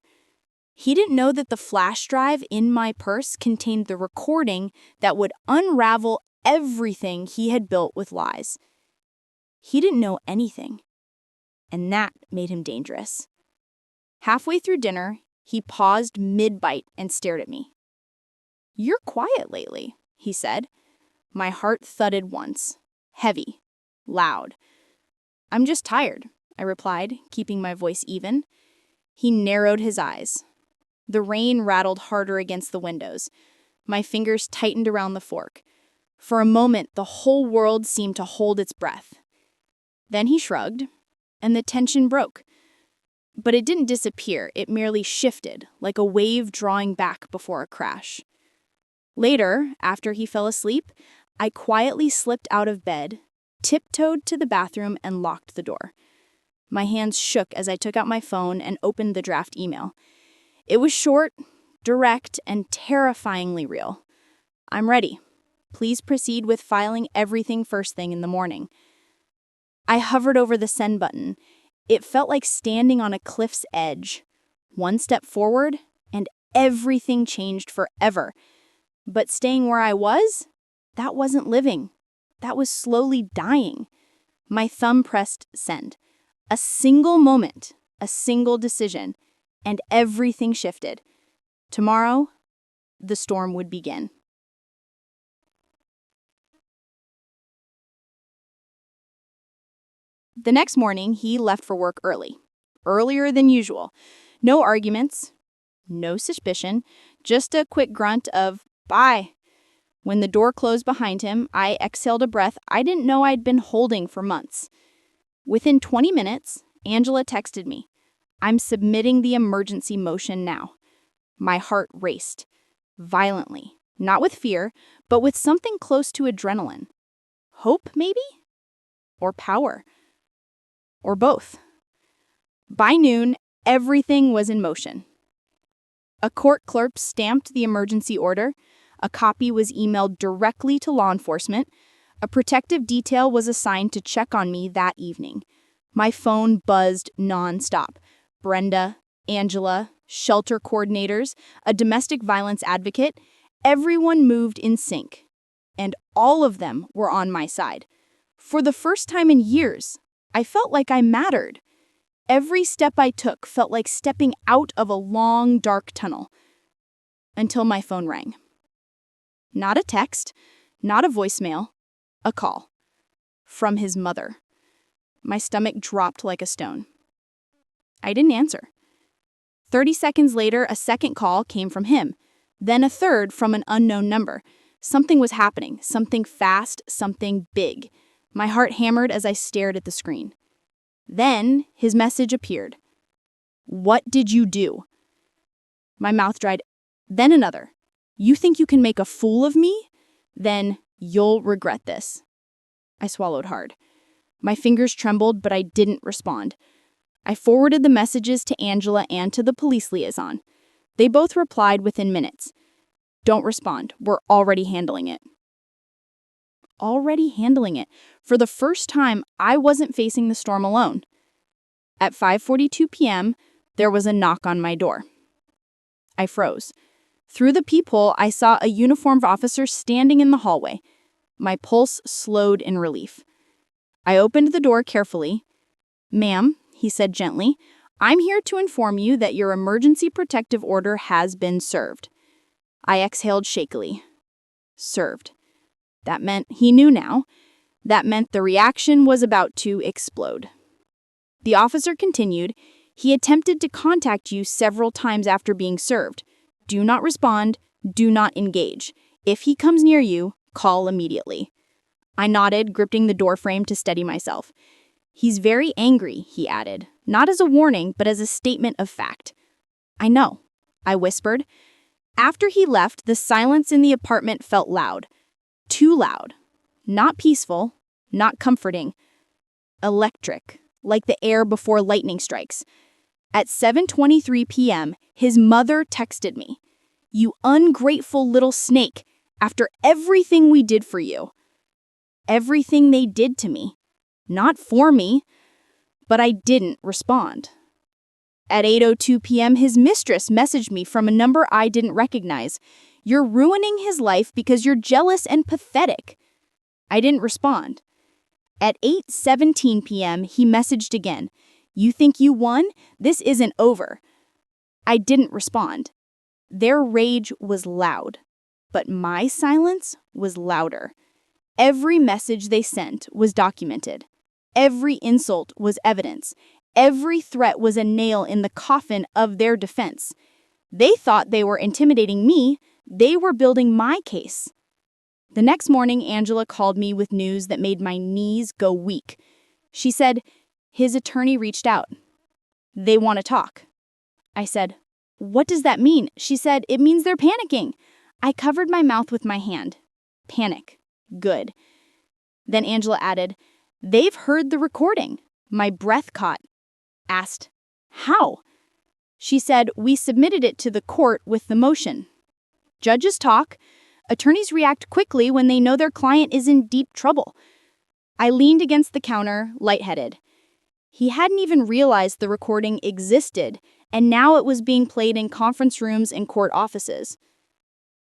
[SPEAKER 1] He didn't know that the flash drive in my purse contained the recording that would unravel everything he had built with lies. He didn't know anything, and that made him dangerous. Halfway through dinner, he paused mid-bite and stared at me. "You're quiet lately," he said. My heart thudded once, heavy, loud. "I'm just tired," I replied, keeping my voice even. He narrowed his eyes. The rain rattled harder against the windows. My fingers tightened around the fork. For a moment, the whole world seemed to hold its breath. Then he shrugged, and the tension broke. But it didn't disappear, it merely shifted, like a wave drawing back before a crash. Later, after he fell asleep, I quietly slipped out of bed, tiptoed to the bathroom, and locked the door. My hands shook as I took out my phone and opened the draft email. It was short, direct, and terrifyingly real. "I'm ready. Please proceed with filing everything first thing in the morning." I hovered over the send button. It felt like standing on a cliff's edge. One step forward, and everything changed forever. But staying where I was, that wasn't living. That was slowly dying. My thumb pressed send. A single moment, a single decision, and everything shifted. Tomorrow, the storm would begin. The next morning, he left for work early. Earlier than usual. No arguments, no suspicion, just a quick grunt of, "Bye." When the door closed behind him, I exhaled a breath I didn't know I'd been holding for months. Within 20 minutes, Angela texted me.
[SPEAKER 4] I'm submitting the emergency motion now. My heart raced, violently, not with fear, but with something close to adrenaline. Hope, maybe? Or power? Or both? By noon, everything was in motion. A court clerk stamped the emergency order, a copy was emailed directly to law enforcement, a protective detail was assigned to check on me that evening. My phone buzzed nonstop. Brenda, Angela, shelter coordinators, a domestic violence advocate, everyone moved in sync. And all of them were on my side. For the first time in years, I felt like I mattered. Every step I took felt like stepping out of a long, dark tunnel. Until my phone rang. Not a text, not a voicemail, a call. From his mother. My stomach dropped like a stone. I didn't answer. 30 seconds later, a second call came from him, then a third from an unknown number. Something was happening, something fast, something big. My heart hammered as I stared at the screen. Then his message appeared. What did you do? My mouth dried. Then another. You think you can make a fool of me? Then you'll regret this. I swallowed hard. My fingers trembled, but I didn't respond. I forwarded the messages to Angela and to the police liaison. They both replied within minutes. Don't respond. We're already handling it. Already handling it. For the first time, I wasn't facing the storm alone. At 5:42 p.m., there was a knock on my door. I froze. Through the peephole, I saw a uniformed officer standing in the hallway. My pulse slowed in relief. I opened the door carefully. Ma'am, he said gently, I'm here to inform you that your emergency protective order has been served. I exhaled shakily. Served. That meant he knew now. That meant the reaction was about to explode. The officer continued, he attempted to contact you several times after being served. Do not respond. Do not engage. If he comes near you, call immediately. I nodded, gripping the doorframe to steady myself. He's very angry, he added, not as a warning, but as a statement of fact. I know, I whispered. After he left, the silence in the apartment felt loud. Too loud. Not peaceful, not comforting. Electric, like the air before lightning strikes. At 7:23 p.m., his mother texted me. You ungrateful little snake, after everything we did for you. Everything they did to me. Not for me, but I didn't respond. At 8:02 p.m., his mistress messaged me from a number I didn't recognize. You're ruining his life because you're jealous and pathetic. I didn't respond. At 8:17 p.m., he messaged again. You think you won? This isn't over. I didn't respond. Their rage was loud, but my silence was louder. Every message they sent was documented. Every insult was evidence. Every threat was a nail in the coffin of their defense. They thought they were intimidating me. They were building my case. The next morning, Angela called me with news that made my knees go weak. She said, his attorney reached out. They want to talk. I said, what does that mean? She said, it means they're panicking. I covered my mouth with my hand. Panic. Good. Then Angela added, they've heard the recording. My breath caught. Asked, how? She said, we submitted it to the court with the motion. Judges talk. Attorneys react quickly when they know their client is in deep trouble. I leaned against the counter, lightheaded. He hadn't even realized the recording existed, and now it was being played in conference rooms and court offices.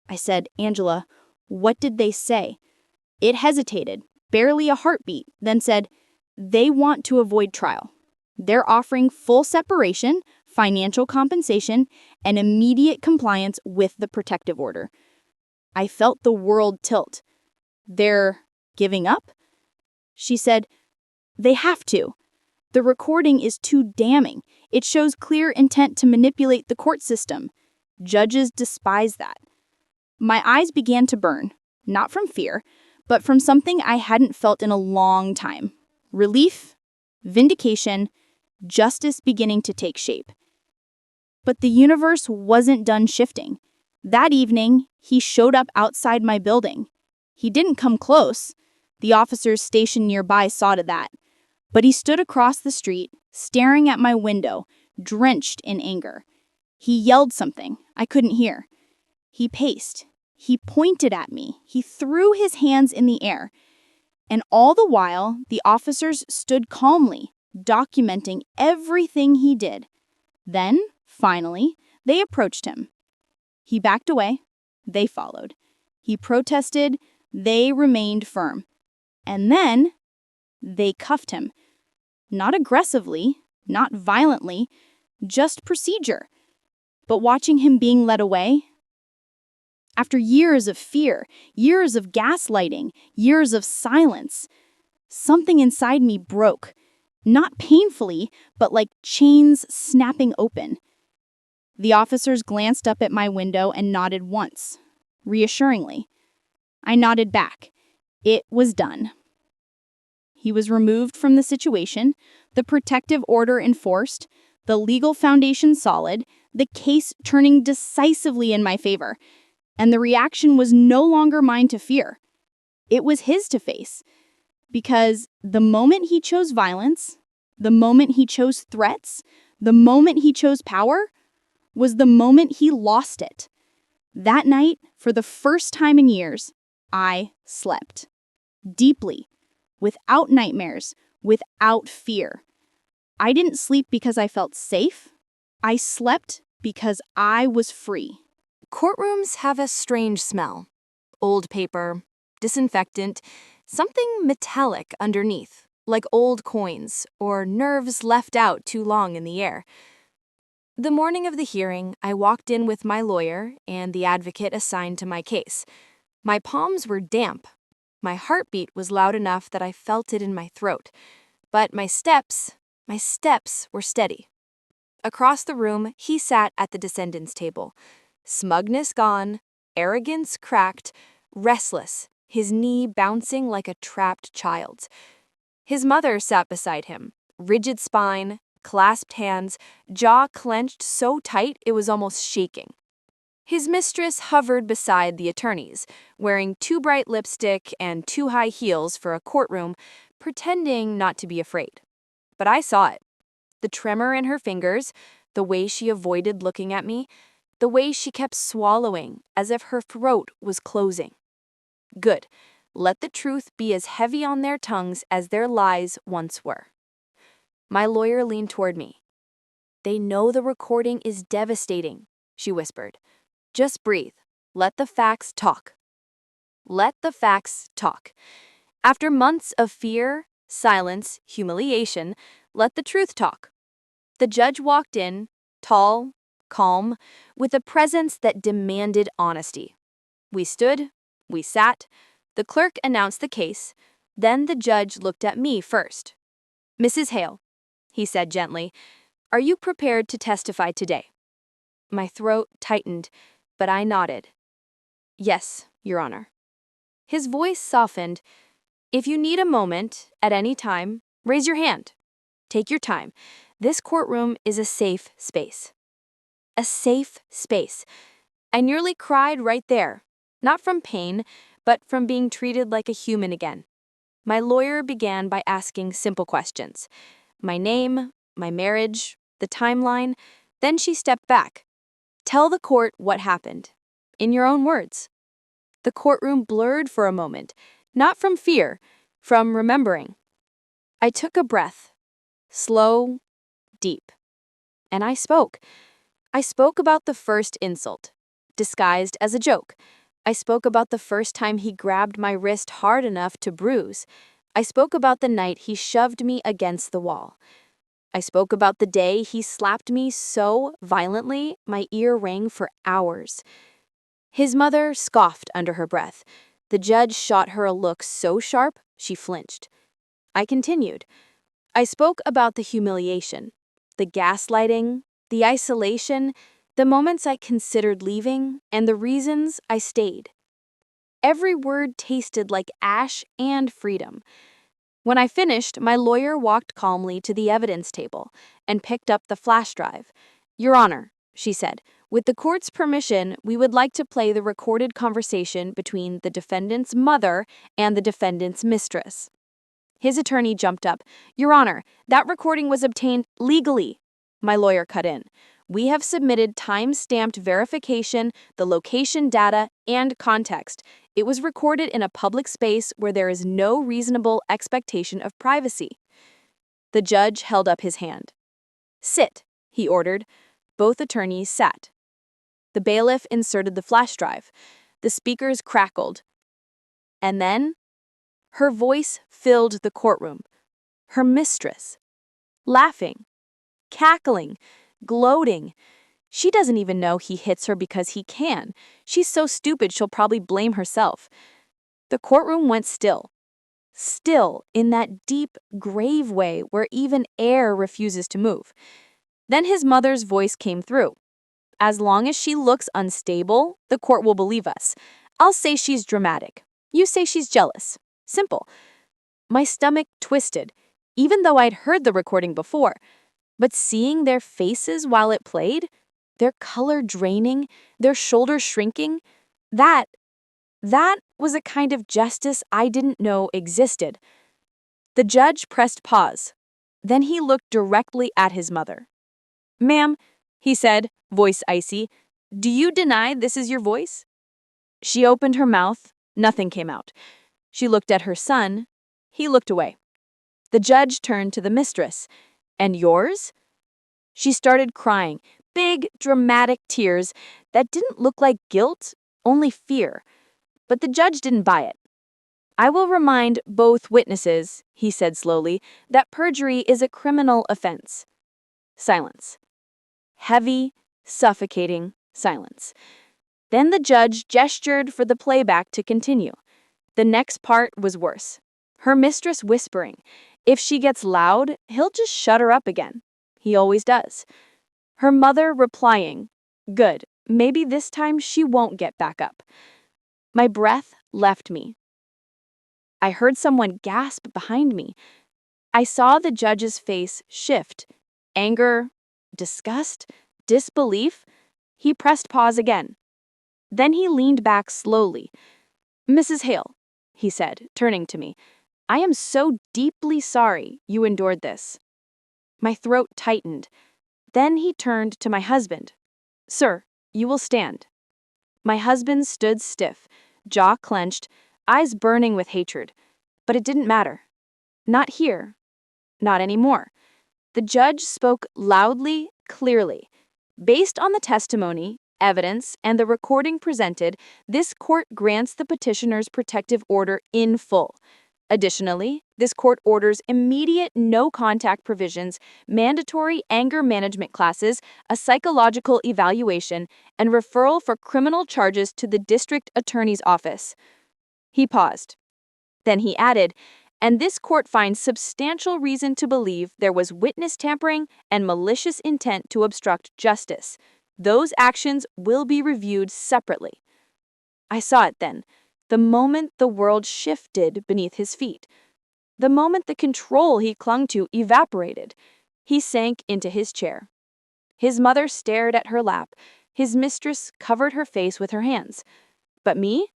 [SPEAKER 4] I said, Angela, what did they say? It hesitated, barely a heartbeat, then said, they want to avoid trial. They're offering full separation, financial compensation, and immediate compliance with the protective order. I felt the world tilt. They're giving up? She said, they have to. The recording is too damning. It shows clear intent to manipulate the court system. Judges despise that. My eyes began to burn, not from fear, but from something I hadn't felt in a long time. Relief, vindication,
[SPEAKER 3] justice beginning to take shape. But the universe wasn't done shifting. That evening, he showed up outside my building. He didn't come close. The officers stationed nearby saw to that. But he stood across the street, staring at my window, drenched in anger. He yelled something I couldn't hear. He paced. He pointed at me. He threw his hands in the air. And all the while, the officers stood calmly, documenting everything he did. Then, finally, they approached him. He backed away. They followed. He protested. They remained firm. And then, they cuffed him. Not aggressively, not violently, just procedure. But watching him being led away, after years of fear, years of gaslighting, years of silence, something inside me broke. Not painfully, but like chains snapping open. The officers glanced up at my window and nodded once, reassuringly. I nodded back. It was done. He was removed from the situation, the protective order enforced, the legal foundation solid, the case turning decisively in my favor. And the reaction was no longer mine to fear. It was his to face. Because the moment he chose violence, the moment he chose threats, the moment he chose power, was the moment he lost it. That night, for the first time in years, I slept. Deeply. Without nightmares. Without fear. I didn't sleep because I felt safe. I slept because I was free.
[SPEAKER 1] Courtrooms have a strange smell. Old paper, disinfectant, something metallic underneath, like old coins or nerves left out too long in the air. The morning of the hearing, I walked in with my lawyer and the advocate assigned to my case. My palms were damp. My heartbeat was loud enough that I felt it in my throat. But my steps were steady. Across the room, he sat at the descendants' table. Smugness gone, arrogance cracked, restless, his knee bouncing like a trapped child's. His mother sat beside him, rigid spine, clasped hands, jaw clenched so tight it was almost shaking. His mistress hovered beside the attorneys, wearing too bright lipstick and too high heels for a courtroom, pretending not to be afraid. But I saw it. The tremor in her fingers, the way she avoided looking at me, the way she kept swallowing as if her throat was closing. Good. Let the truth be as heavy on their tongues as their lies once were. My lawyer leaned toward me. They know the recording is devastating, she whispered. Just breathe. Let the facts talk. Let the facts talk. After months of fear, silence, humiliation, let the truth talk. The judge walked in, tall, calm, with a presence that demanded honesty. We stood, we sat. The clerk announced the case. Then the judge looked at me first. Mrs. Hale, he said gently, are you prepared to testify today? My throat tightened, but I nodded. Yes, Your Honor. His voice softened. If you need a moment, at any time, raise your hand. Take your time. This courtroom is a safe space. A safe space. I nearly cried right there, not from pain, but from being treated like a human again. My lawyer began by asking simple questions. My name, my marriage, the timeline. Then she stepped back. Tell the court what happened. In your own words. The courtroom blurred for a moment, not from fear, from remembering. I took a breath, slow, deep, and I spoke. I spoke about the first insult, disguised as a joke. I spoke about the first time he grabbed my wrist hard enough to bruise. I spoke about the night he shoved me against the wall. I spoke about the day he slapped me so violently my ear rang for hours. His mother scoffed under her breath. The judge shot her a look so sharp she flinched. I continued. I spoke about the humiliation, the gaslighting, the isolation, the moments I considered leaving, and the reasons I stayed. Every word tasted like ash and freedom.
[SPEAKER 3] When I finished, my lawyer walked calmly to the evidence table and picked up the flash drive. "Your Honor," she said, "with the court's permission, we would like to play the recorded conversation between the defendant's mother and the defendant's mistress." His attorney jumped up. "Your Honor, that recording was obtained legally." My lawyer cut in. "We have submitted time-stamped verification, the location data, and context. It was recorded in a public space where there is no reasonable expectation of privacy." The judge held up his hand. "Sit," he ordered. Both attorneys sat. The bailiff inserted the flash drive. The speakers crackled. And then, her voice filled the courtroom. Her mistress. Laughing. Cackling. Gloating. She doesn't even know he hits her because he can. She's so stupid she'll probably blame herself. The courtroom went still. Still, in that deep, grave way where even air refuses to move. Then his mother's voice came through. "As long as she looks unstable, the court will believe us. I'll say she's dramatic. You say she's jealous. Simple." My stomach twisted, even though I'd heard the recording before. But seeing their faces while it played, their color draining, their shoulders shrinking, that was a kind of justice I didn't know existed. The judge pressed pause. Then he looked directly at his mother. "Ma'am," he said, voice icy, "do you deny this is your voice?" She opened her mouth. Nothing came out. She looked at her son. He looked away. The judge turned to the mistress. "And yours?" She started crying, big, dramatic tears that didn't look like guilt, only fear. But the judge didn't buy it. "I will remind both witnesses," he said slowly, "that perjury is a criminal offense." Silence. Heavy, suffocating silence. Then the judge gestured for the playback to continue. The next part was worse. Her mistress whispering, "If she gets loud, he'll just shut her up again. He always does." Her mother replying, "Good, maybe this time she won't get back up." My breath left me. I heard someone gasp behind me. I saw the judge's face shift. Anger, disgust, disbelief. He pressed pause again. Then he leaned back slowly. "Mrs. Hale," he said, turning to me, "I am so deeply sorry you endured this." My throat tightened. Then he turned to my husband. "Sir, you will stand." My husband stood stiff, jaw clenched, eyes burning with hatred. But it didn't matter. Not here. Not anymore. The judge spoke loudly, clearly. "Based on the testimony, evidence, and the recording presented, this court grants the petitioner's protective order in full. Additionally, this court orders immediate no-contact provisions, mandatory anger management classes, a psychological evaluation, and referral for criminal charges to the district attorney's office." He paused. Then he added, "And this court finds substantial reason to believe there was witness tampering and malicious intent to obstruct justice. Those actions will be reviewed separately." I saw it then. The moment the world shifted beneath his feet. The moment the control he clung to evaporated. He sank into his chair. His mother stared at her lap. His mistress covered her face with her hands. But me?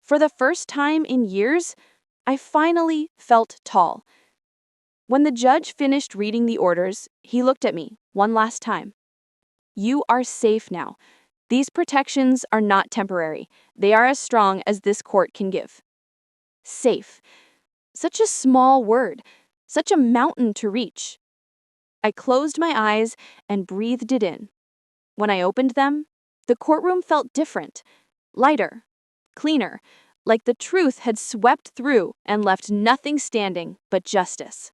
[SPEAKER 3] For the first time in years, I finally felt tall. When the judge finished reading the orders, he looked at me one last time. "You are safe now. These protections are not temporary. They are as strong as this court can give." Safe. Such a small word. Such a mountain to reach. I closed my eyes and breathed it in. When I opened them, the courtroom felt different. Lighter. Cleaner. Like the truth had swept through and left nothing standing but justice.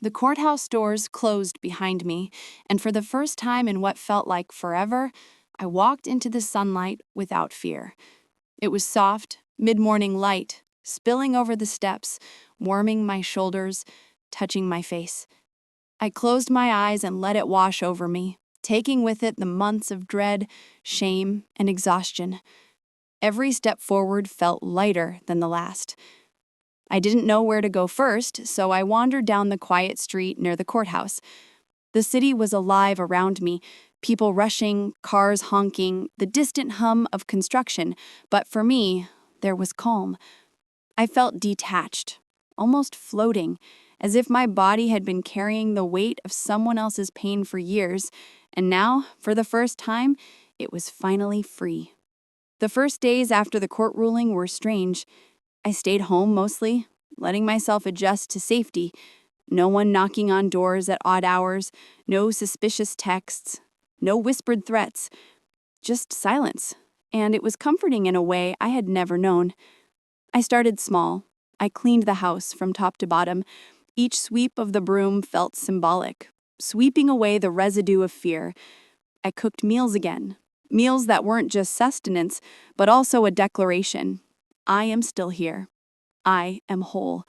[SPEAKER 3] The courthouse doors closed behind me, and for the first time in what felt like forever, I walked into the sunlight without fear. It was soft, mid-morning light, spilling over the steps, warming my shoulders, touching my face. I closed my eyes and let it wash over me, taking with it the months of dread, shame, and exhaustion. Every step forward felt lighter than the last.
[SPEAKER 1] I didn't know where to go first, so I wandered down the quiet street near the courthouse. The city was alive around me, people rushing, cars honking, the distant hum of construction, but for me, there was calm. I felt detached, almost floating, as if my body had been carrying the weight of someone else's pain for years, and now, for the first time, it was finally free. The first days after the court ruling were strange. I stayed home mostly, letting myself adjust to safety. No one knocking on doors at odd hours, no suspicious texts, no whispered threats, just silence. And it was comforting in a way I had never known. I started small. I cleaned the house from top to bottom. Each sweep of the broom felt symbolic, sweeping away the residue of fear. I cooked meals again, meals that weren't just sustenance, but also a declaration. I am still here. I am whole.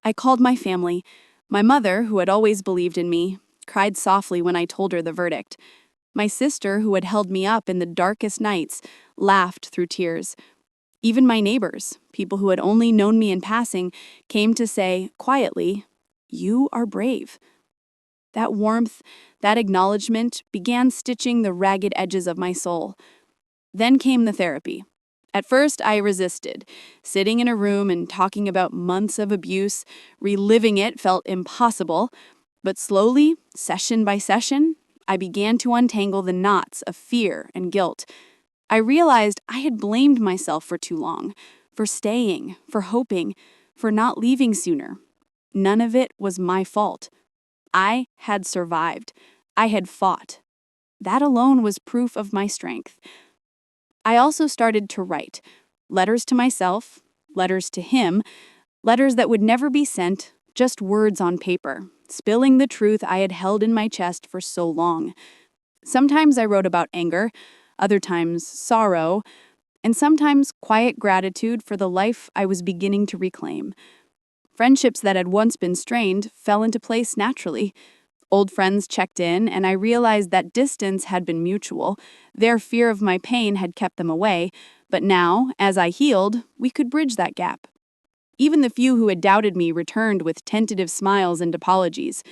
[SPEAKER 1] I called my family. My mother, who had always believed in me, cried softly when I told her the verdict. My sister, who had held me up in the darkest nights, laughed through tears. Even my neighbors, people who had only known me in passing, came to say, quietly, "You are brave." That warmth, that acknowledgement began stitching the ragged edges of my soul. Then came the therapy. At first, I resisted. Sitting in a room and talking about months of abuse, reliving it felt impossible. But slowly, session by session, I began to untangle the knots of fear and guilt. I realized I had blamed myself for too long, for staying, for hoping, for not leaving sooner. None of it was my fault. I had survived. I had fought. That alone was proof of my strength. I also started to write letters to myself, letters to him, letters that would never be sent, just words on paper, spilling the truth I had held in my chest for so long. Sometimes I wrote about anger, other times sorrow, and sometimes quiet gratitude for the life I was beginning to reclaim. Friendships that had once been strained fell into place naturally. Old friends checked in, and I realized that distance had been mutual. Their fear of my pain had kept them away, but now, as I healed, we could bridge that gap. Even the few who had doubted me returned with tentative smiles and apologies.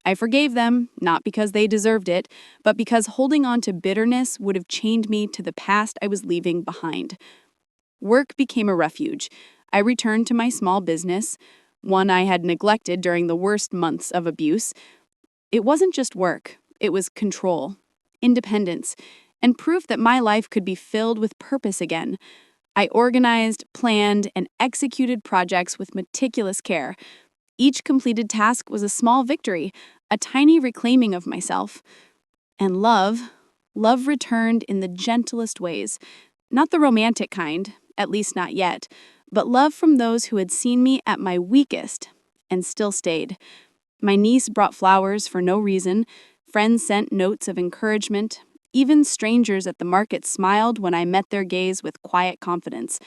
[SPEAKER 1] I forgave them, not because they deserved it, but because holding on to bitterness would have chained me to the past I was leaving behind. Work became a refuge. I returned to my small business, one I had neglected during the worst months of abuse. It wasn't just work, it was control, independence, and proof that my life could be filled with purpose again. I organized, planned, and executed projects with meticulous care. Each completed task was a small victory, a tiny reclaiming of myself. And love returned in the gentlest ways. Not the romantic kind, at least not yet, but love from those who had seen me at my weakest and still stayed. My niece brought flowers for no reason, friends sent notes of encouragement, even strangers at the market smiled when I met their gaze with quiet confidence.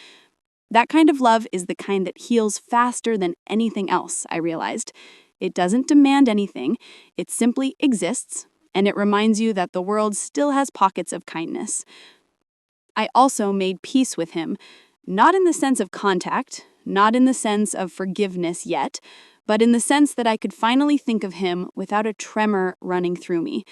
[SPEAKER 1] That kind of love is the kind that heals faster than anything else, I realized. It doesn't demand anything, it simply exists, and it reminds you that the world still has pockets of kindness. I also made peace with him, not in the sense of contact, not in the sense of forgiveness yet, but in the sense that I could finally think of him without a tremor running through me.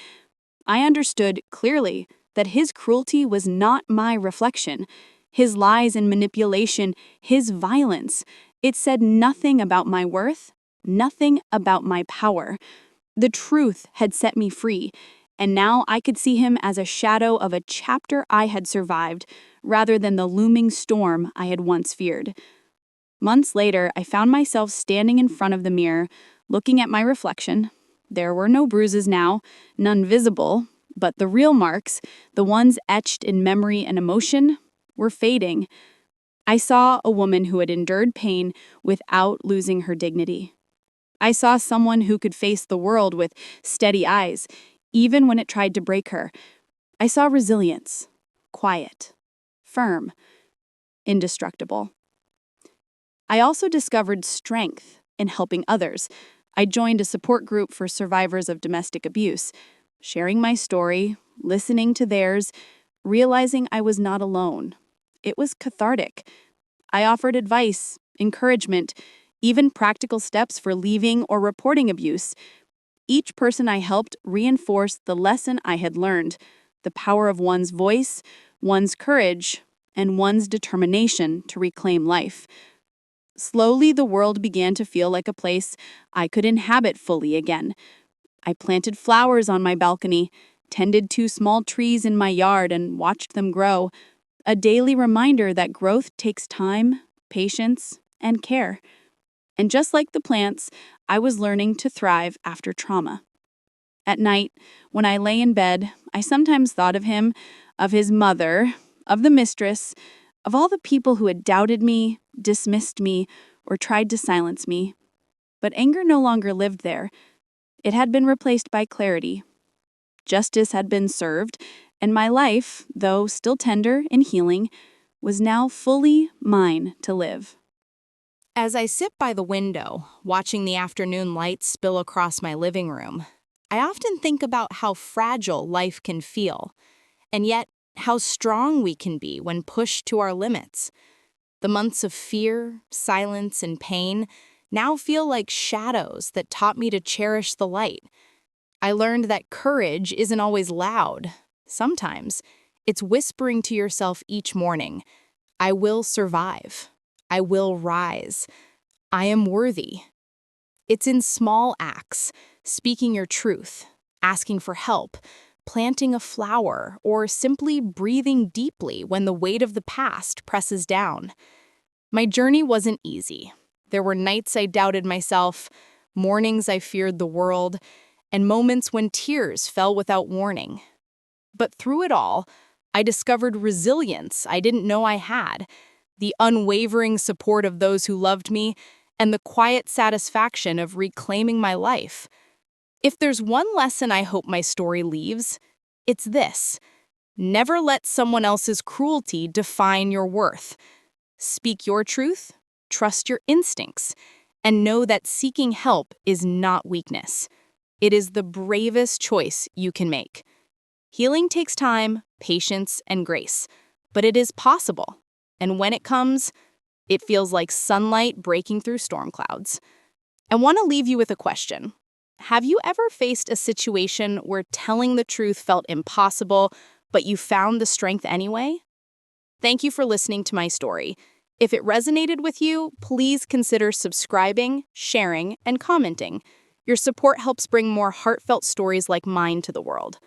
[SPEAKER 1] I understood clearly that his cruelty was not my reflection. His lies and manipulation, his violence, it said nothing about my worth, nothing about my power. The truth had set me free, and now I could see him as a shadow of a chapter I had survived, rather than the looming storm I had once feared. Months later, I found myself standing in front of the mirror, looking at my reflection. There were no bruises now, none visible, but the real marks, the ones etched in memory and emotion, were fading. I saw a woman who had endured pain without losing her dignity. I saw someone who could face the world with steady eyes, even when it tried to break her. I saw resilience, quiet, firm, indestructible. I also discovered strength in helping others. I joined a support group for survivors of domestic abuse, sharing my story, listening to theirs, realizing I was not alone. It was cathartic. I offered advice, encouragement, even practical steps for leaving or reporting abuse. Each person I helped reinforced the lesson I had learned: the power of one's voice, one's courage, and one's determination to reclaim life. Slowly, the world began to feel like a place I could inhabit fully again. I planted flowers on my balcony, tended 2 small trees in my yard, and watched them grow, a daily reminder that growth takes time, patience, and care. And just like the plants, I was learning to thrive after trauma. At night, when I lay in bed, I sometimes thought of him, of his mother, of the mistress, of all the people who had doubted me, dismissed me, or tried to silence me. But anger no longer lived there. It had been replaced by clarity. Justice had been served, and my life, though still tender and healing, was now fully mine to live. As I sit by the window, watching the afternoon light spill across my living room, I often think about how fragile life can feel, and yet how strong we can be when pushed to our limits. The months of fear, silence, and pain now feel like shadows that taught me to cherish the light. I learned that courage isn't always loud. Sometimes it's whispering to yourself each morning, "I will survive. I will rise. I am worthy." It's in small acts, speaking your truth, asking for help, planting a flower, or simply breathing deeply when the weight of the past presses down. My journey wasn't easy. There were nights I doubted myself, mornings I feared the world, and moments when tears fell without warning. But through it all, I discovered resilience I didn't know I had, the unwavering support of those who loved me, and the quiet satisfaction of reclaiming my life. If there's one lesson I hope my story leaves, it's this: never let someone else's cruelty define your worth. Speak your truth, trust your instincts, and know that seeking help is not weakness. It is the bravest choice you can make. Healing takes time, patience, and grace, but it is possible. And when it comes, it feels like sunlight breaking through storm clouds. I want to leave you with a question. Have you ever faced a situation where telling the truth felt impossible, but you found the strength anyway? Thank you for listening to my story. If it resonated with you, please consider subscribing, sharing, and commenting. Your support helps bring more heartfelt stories like mine to the world.